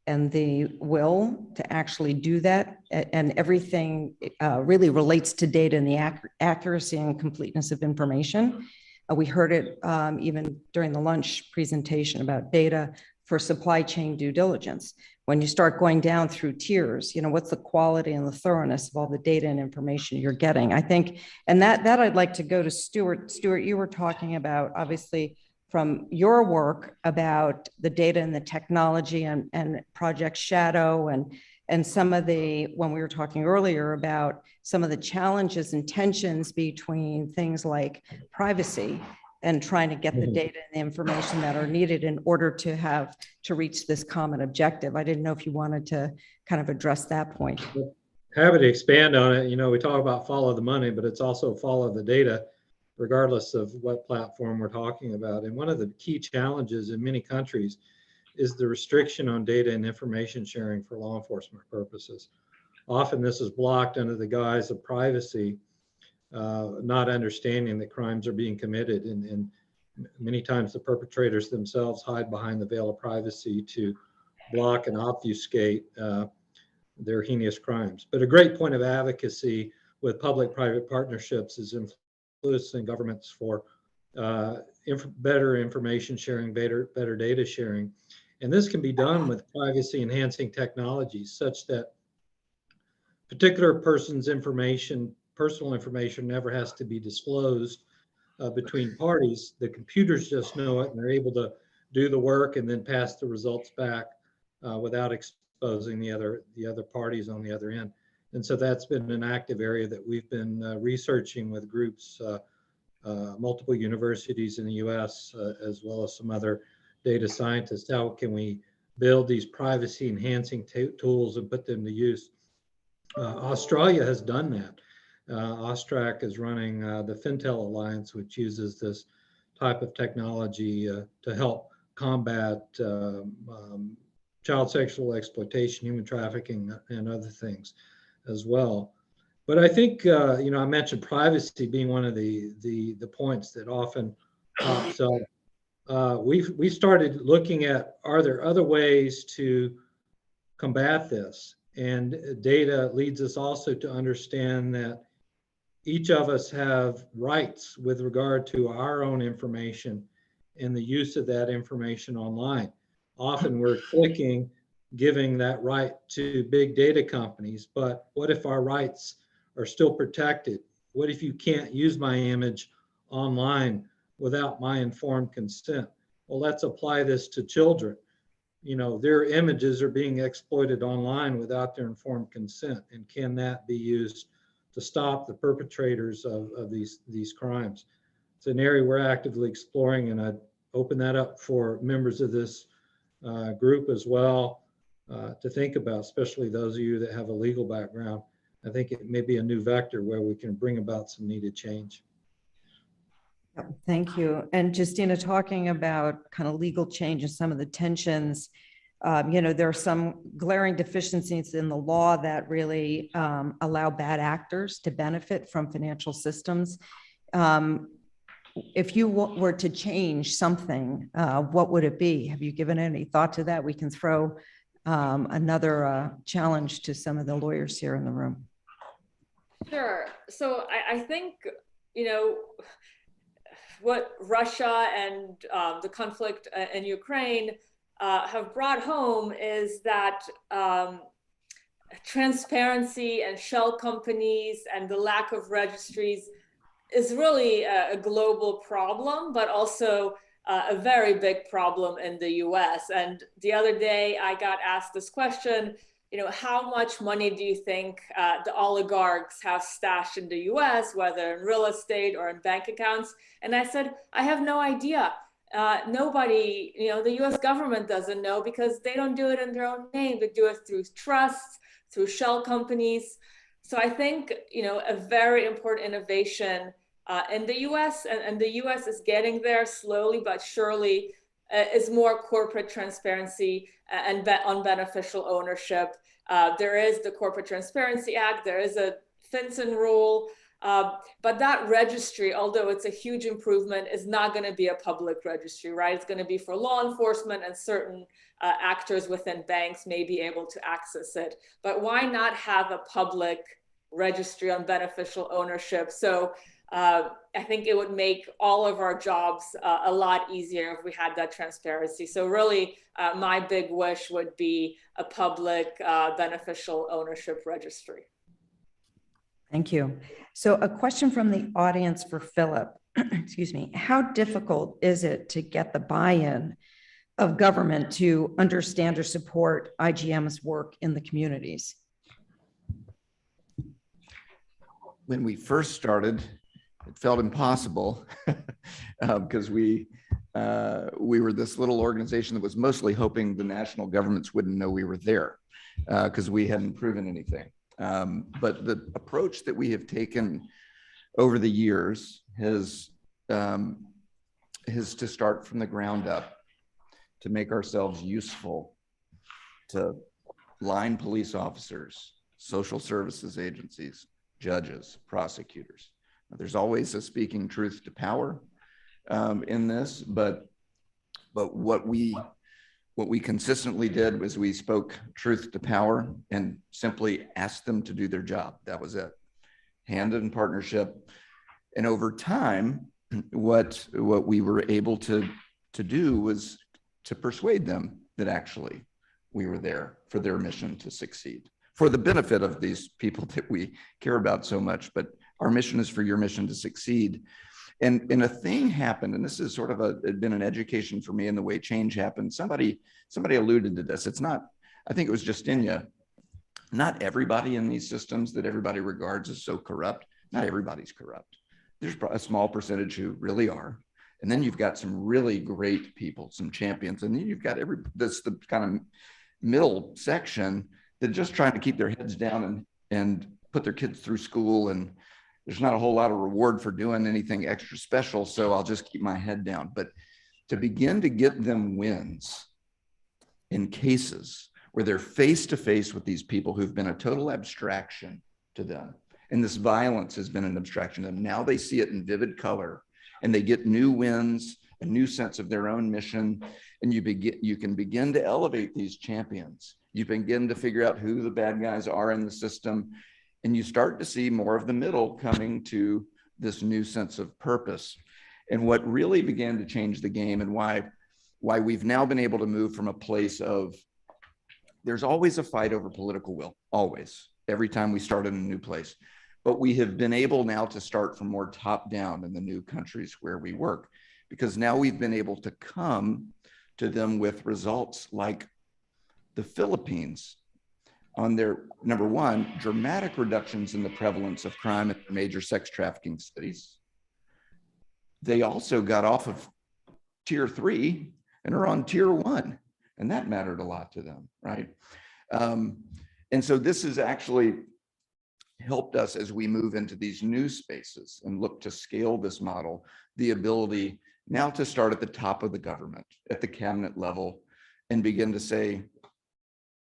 and the will to actually do that, and everything really relates to data and the accuracy and completeness of information. We heard it even during the lunch presentation about data for supply chain due diligence. When you start going down through tiers, what's the quality and the thoroughness of all the data and information you're getting? I think, and that I'd like to go to Stuart. Stuart, you were talking about, obviously, from your work about the data and the technology and Project Shadow and some of the, when we were talking earlier about some of the challenges and tensions between things like privacy and trying to get the data and the information that are needed in order to reach this common objective. I didn't know if you wanted to kind of address that point. Happy to expand on it. We talk about follow the money, but it's also follow the data, regardless of what platform we're talking about. And one of the key challenges in many countries is the restriction on data and information sharing for law enforcement purposes. Often this is blocked under the guise of privacy, not understanding that crimes are being committed. And many times the perpetrators themselves hide behind the veil of privacy to block and obfuscate their heinous crimes. But a great point of advocacy with public-private partnerships is influencing governments for better information sharing, better data sharing. And this can be done with privacy enhancing technologies such that particular person's personal information never has to be disclosed between parties. The computers just know it and they're able to do the work and then pass the results back without exposing the other parties on the other end. And so that's been an active area that we've been researching with groups, multiple universities in the US, as well as some other data scientists. How can we build these privacy enhancing tools and put them to use? Australia has done that. Austrac is running the Fintel Alliance, which uses this type of technology to help combat child sexual exploitation, human trafficking, and other things as well. But I think, I mentioned privacy being one of the points that often pops up. We started looking at, are there other ways to combat this? And data leads us also to understand that each of us have rights with regard to our own information and the use of that information online. Often we're clicking, giving that right to big data companies, but what if our rights are still protected? What if you can't use my image online without my informed consent? Well, let's apply this to children. Their images are being exploited online without their informed consent. And can that be used to stop the perpetrators of these crimes? It's an area we're actively exploring, and I'd open that up for members of this group as well to think about, especially those of you that have a legal background. I think it may be a new vector where we can bring about some needed change. Thank you. And Justyna, talking about kind of legal change and some of the tensions, there are some glaring deficiencies in the law that really allow bad actors to benefit from financial systems. If you were to change something, what would it be? Have you given any thought to that? We can throw another challenge to some of the lawyers here in the room. Sure. So I think, what Russia and the conflict in Ukraine have brought home is that transparency and shell companies and the lack of registries is really a global problem, but also a very big problem in the US. And the other day I got asked this question, how much money do you think the oligarchs have stashed in the US, whether in real estate or in bank accounts? And I said, I have no idea. Nobody, the US government doesn't know because they don't do it in their own name. They do it through trusts, through shell companies. So I think, a very important innovation in the US, and the US is getting there slowly but surely, is more corporate transparency and on beneficial ownership. There is the Corporate Transparency Act, there is a FinCEN rule, but that registry, although it's a huge improvement, is not going to be a public registry, right? It's going to be for law enforcement, and certain actors within banks may be able to access it. But why not have a public registry on beneficial ownership? So I think it would make all of our jobs a lot easier if we had that transparency. So really, my big wish would be a public beneficial ownership registry. Thank you. So a question from the audience for Philip. Excuse me. How difficult is it to get the buy-in of government to understand or support IGM's work in the communities? When we first started, it felt impossible because we were this little organization that was mostly hoping the national governments wouldn't know we were there because we hadn't proven anything. But the approach that we have taken over the years is to start from the ground up, to make ourselves useful to line police officers, social services agencies, judges, prosecutors. There's always a speaking truth to power in this, but what we consistently did was we spoke truth to power and simply asked them to do their job. That was it. Hand in partnership. And over time, what we were able to do was to persuade them that actually we were there for their mission to succeed, for the benefit of these people that we care about so much. But our mission is for your mission to succeed. And a thing happened, and this is sort of been an education for me in the way change happened. Somebody alluded to this. It's not, I think it was Justyna. Not everybody in these systems that everybody regards as so corrupt, not everybody's corrupt. There's a small percentage who really are. And then you've got some really great people, some champions. And then you've got that's the kind of middle section that just trying to keep their heads down and put their kids through school. And there's not a whole lot of reward for doing anything extra special. So I'll just keep my head down. But to begin to get them wins in cases where they're face to face with these people who've been a total abstraction to them. And this violence has been an abstraction to them. Now they see it in vivid color and they get new wins, a new sense of their own mission. And you can begin to elevate these champions. You begin to figure out who the bad guys are in the system. And you start to see more of the middle coming to this new sense of purpose. And what really began to change the game and why we've now been able to move from a place of, there's always a fight over political will, always, every time we start in a new place. But we have been able now to start from more top down in the new countries where we work, because now we've been able to come to them with results like the Philippines on their, number one, dramatic reductions in the prevalence of crime in major sex trafficking cities. They also got off of tier 3 and are on tier 1. And that mattered a lot to them, right? And so this has actually helped us as we move into these new spaces and look to scale this model, the ability now to start at the top of the government, at the cabinet level, and begin to say,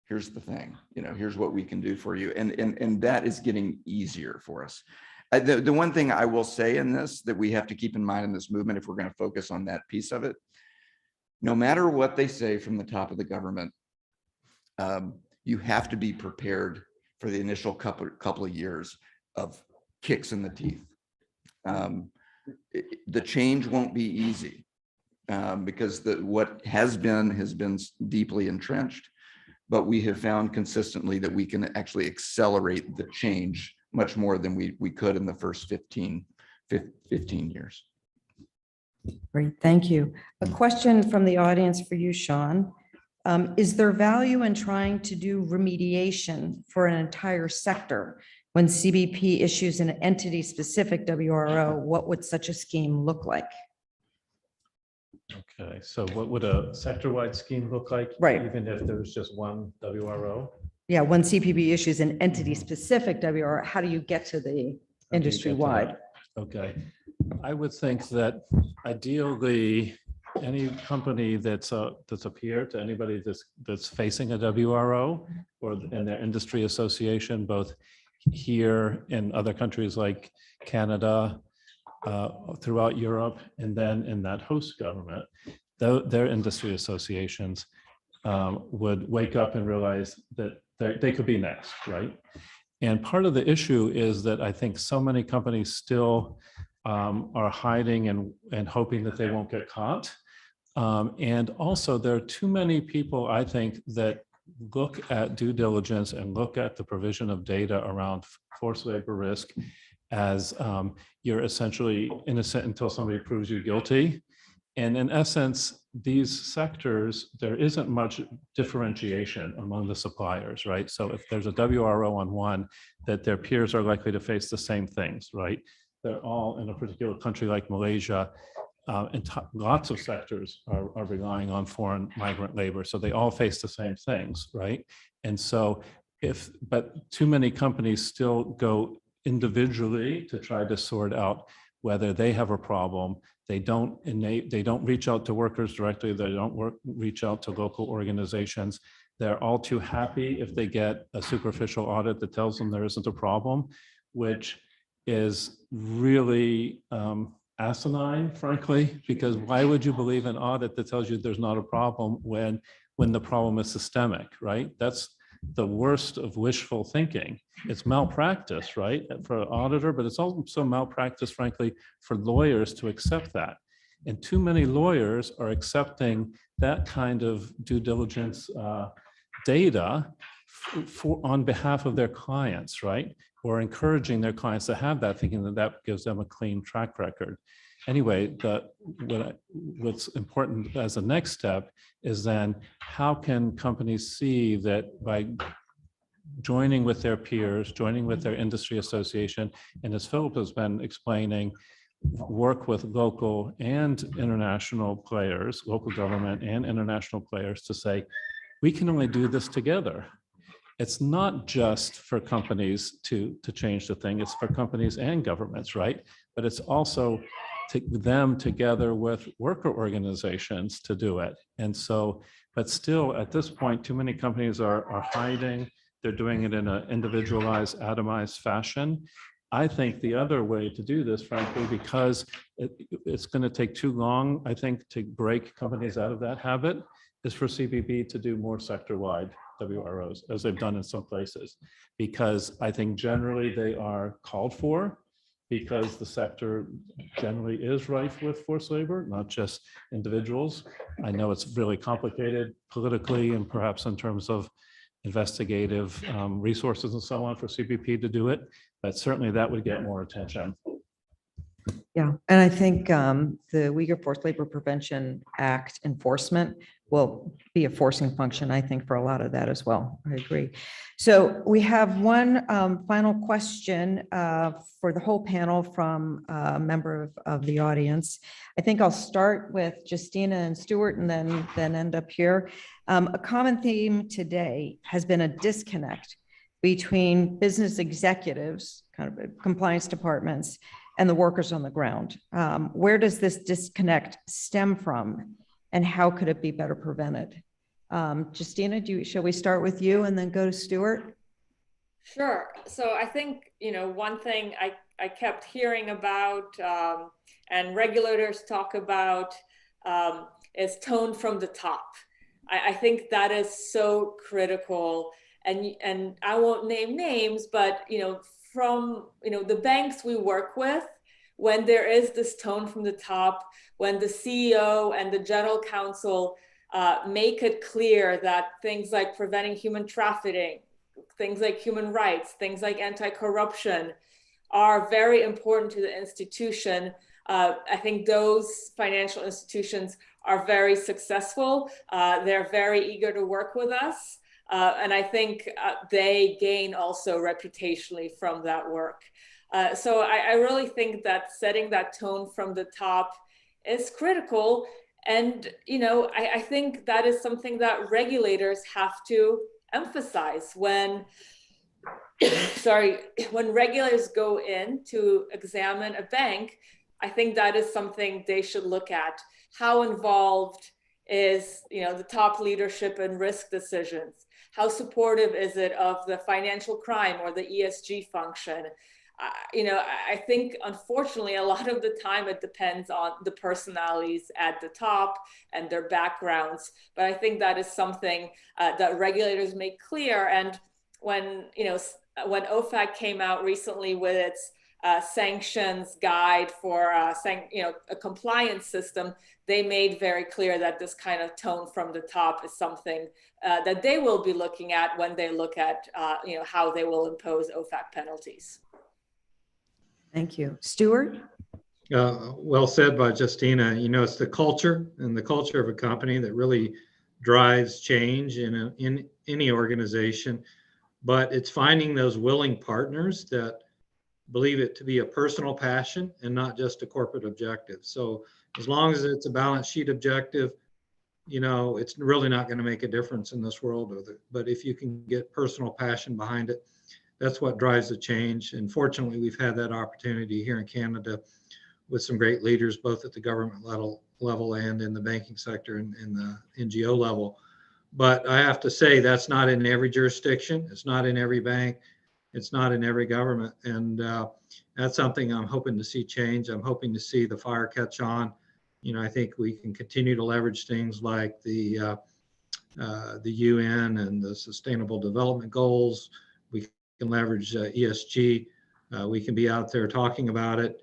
here's the thing, here's what we can do for you. And that is getting easier for us. The one thing I will say in this that we have to keep in mind in this movement, if we're going to focus on that piece of it, no matter what they say from the top of the government, you have to be prepared for the initial couple of years of kicks in the teeth. The change won't be easy because what has been deeply entrenched, but we have found consistently that we can actually accelerate the change much more than we could in the first 15 years. Great, thank you. A question from the audience for you, Shawn. Is there value in trying to do remediation for an entire sector? When CBP issues an entity-specific WRO, what would such a scheme look like? Okay, so what would a sector-wide scheme look like? Right. Even if there was just one WRO? Yeah, when CBP issues an entity-specific WRO, how do you get to the industry-wide? Okay, I would think that ideally, any company that's a peer to anybody that's facing a WRO or in their industry association, both here in other countries like Canada, throughout Europe, and then in that host government, their industry associations would wake up and realize that they could be next, right? And part of the issue is that I think so many companies still are hiding and hoping that they won't get caught. And also there are too many people, I think, that look at due diligence and look at the provision of data around forced labor risk as you're essentially innocent until somebody proves you guilty. And in essence, these sectors, there isn't much differentiation among the suppliers, right? So if there's a WRO on one, that their peers are likely to face the same things, right? They're all in a particular country like Malaysia, and lots of sectors are relying on foreign migrant labor. So they all face the same things, right? And so but too many companies still go individually to try to sort out whether they have a problem. They don't reach out to workers directly. They don't reach out to local organizations. They're all too happy if they get a superficial audit that tells them there isn't a problem, which is really asinine, frankly, because why would you believe an audit that tells you there's not a problem when the problem is systemic, right? That's the worst of wishful thinking. It's malpractice, right, for an auditor, but it's also malpractice, frankly, for lawyers to accept that. And too many lawyers are accepting that kind of due diligence data on behalf of their clients, right? Or encouraging their clients to have that, thinking that that gives them a clean track record. Anyway, what's important as a next step is then how can companies see that by joining with their peers, joining with their industry association, and as Philip has been explaining, work with local and international players, local government and international players to say, we can only do this together. It's not just for companies to change the thing, it's for companies and governments, right? But it's also them together with worker organizations to do it. And so, but still at this point, too many companies are hiding. They're doing it in an individualized, atomized fashion. I think the other way to do this, frankly, because it's going to take too long, I think, to break companies out of that habit, is for CBP to do more sector-wide WROs, as they've done in some places, because I think generally they are called for, because the sector generally is rife with forced labor, not just individuals. I know it's really complicated politically and perhaps in terms of investigative resources and so on for CBP to do it, but certainly that would get more attention. Yeah, and I think the Uyghur Forced Labor Prevention Act enforcement will be a forcing function, I think, for a lot of that as well. I agree. So we have one final question for the whole panel from a member of the audience. I think I'll start with Justyna and Stuart and then end up here. A common theme today has been a disconnect between business executives, kind of compliance departments, and the workers on the ground. Where does this disconnect stem from, and how could it be better prevented? Justyna, shall we start with you and then go to Stuart? Sure. So I think, one thing I kept hearing about and regulators talk about is tone from the top. I think that is so critical. And I won't name names, but, from, the banks we work with, when there is this tone from the top, when the CEO and the general counsel make it clear that things like preventing human trafficking, things like human rights, things like anti-corruption are very important to the institution, I think those financial institutions are very successful. They're very eager to work with us. And I think they gain also reputationally from that work. So I really think that setting that tone from the top is critical. And, I think that is something that regulators have to emphasize when, when regulators go in to examine a bank. I think that is something they should look at. How involved is, the top leadership in risk decisions? How supportive is it of the financial crime or the ESG function? I think, unfortunately, a lot of the time it depends on the personalities at the top and their backgrounds. But I think that is something that regulators make clear. And when, when OFAC came out recently with its sanctions guide for a compliance system, they made very clear that this kind of tone from the top is something that they will be looking at when they look at how they will impose OFAC penalties. Thank you. Stuart? Well said by Justyna. You know, it's the culture and the culture of a company that really drives change in any organization, but it's finding those willing partners that believe it to be a personal passion and not just a corporate objective. So as long as it's a balance sheet objective, you know, it's really not going to make a difference in this world with it. But if you can get personal passion behind it, that's what drives the change. And fortunately, we've had that opportunity here in Canada with some great leaders, both at the government level and in the banking sector and in the NGO level. But I have to say, that's not in every jurisdiction. It's not in every bank. It's not in every government. And that's something I'm hoping to see change. I'm hoping to see the fire catch on. You know, I think we can continue to leverage things like the UN and the Sustainable Development Goals. We can leverage ESG. We can be out there talking about it.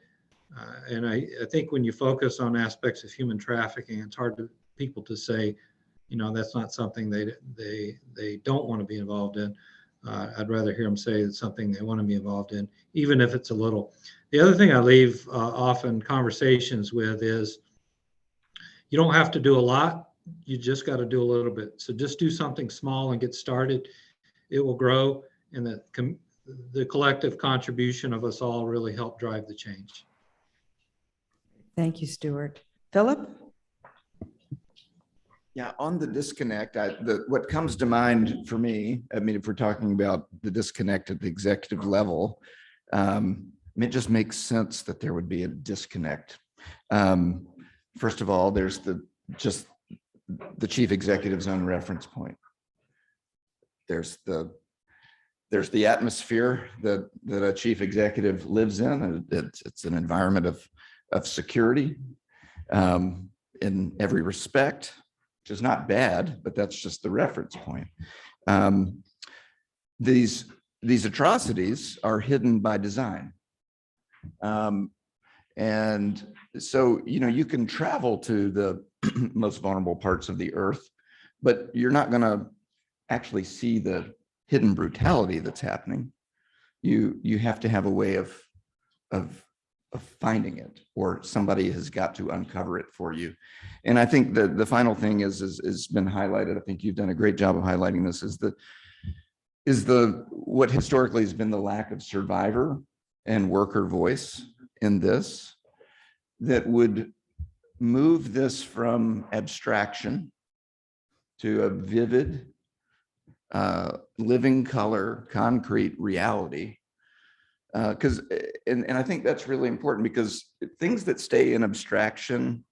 And I think when you focus on aspects of human trafficking, it's hard for people to say, you know, that's not something they don't want to be involved in. I'd rather hear them say it's something they want to be involved in, even if it's a little. The other thing I leave often conversations with is you don't have to do a lot. You just got to do a little bit. So just do something small and get started. It will grow, and the collective contribution of us all really help drive the change. Thank you, Stuart. Philip? Yeah, on the disconnect, what comes to mind for me, I mean, if we're talking about the disconnect at the executive level, it just makes sense that there would be a disconnect. First of all, there's the chief executive's own reference point. There's the atmosphere that a chief executive lives in. It's an environment of security in every respect, which is not bad, but that's just the reference point. These atrocities are hidden by design. And so, you know, you can travel to the most vulnerable parts of the earth, but you're not going to actually see the hidden brutality that's happening. You have to have a way of finding it, or somebody has got to uncover it for you. And I think that the final thing is been highlighted. I think you've done a great job of highlighting this, is what historically has been the lack of survivor and worker voice in this, that would move this from abstraction to a vivid, living color, concrete reality. Because I think that's really important, because things that stay in abstraction,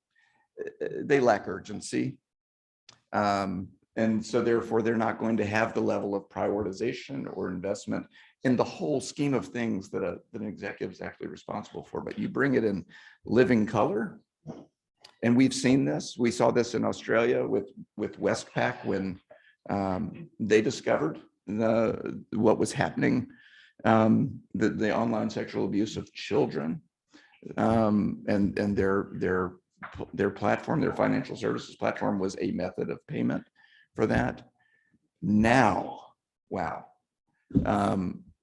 they lack urgency. And so therefore, they're not going to have the level of prioritization or investment in the whole scheme of things that an executive is actually responsible for. But you bring it in living color. And we've seen this. We saw this in Australia with Westpac when they discovered what was happening, the online sexual abuse of children, and their platform, their financial services platform, was a method of payment for that. Now, wow,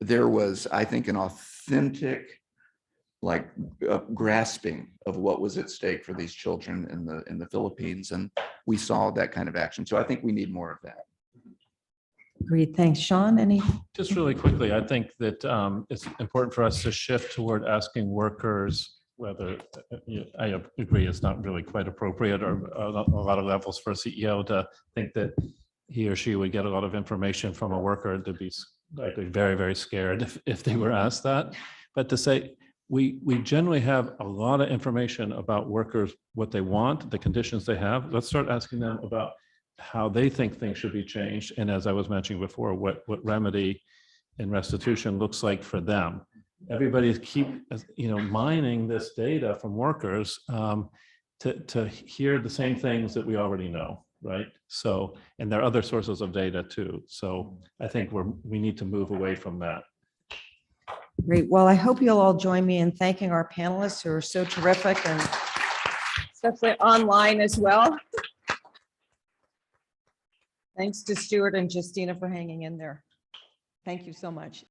there was, I think, an authentic, like, grasping of what was at stake for these children in the Philippines, and we saw that kind of action. So I think we need more of that. Agreed. Thanks. Shawn, any? Just really quickly, I think that it's important for us to shift toward asking workers whether, I agree, it's not really quite appropriate, or a lot of levels, for a CEO to think that he or she would get a lot of information from a worker, to be likely very, very scared if they were asked that. But to say, we generally have a lot of information about workers, what they want, the conditions they have. Let's start asking them about how they think things should be changed. And as I was mentioning before, what remedy and restitution looks like for them. Everybody keep, mining this data from workers to hear the same things that we already know, right? So, and there are other sources of data too. So I think we need to move away from that. Great. Well, I hope you'll all join me in thanking our panelists who are so terrific and especially online as well. Thanks to Stuart and Justyna for hanging in there. Thank you so much.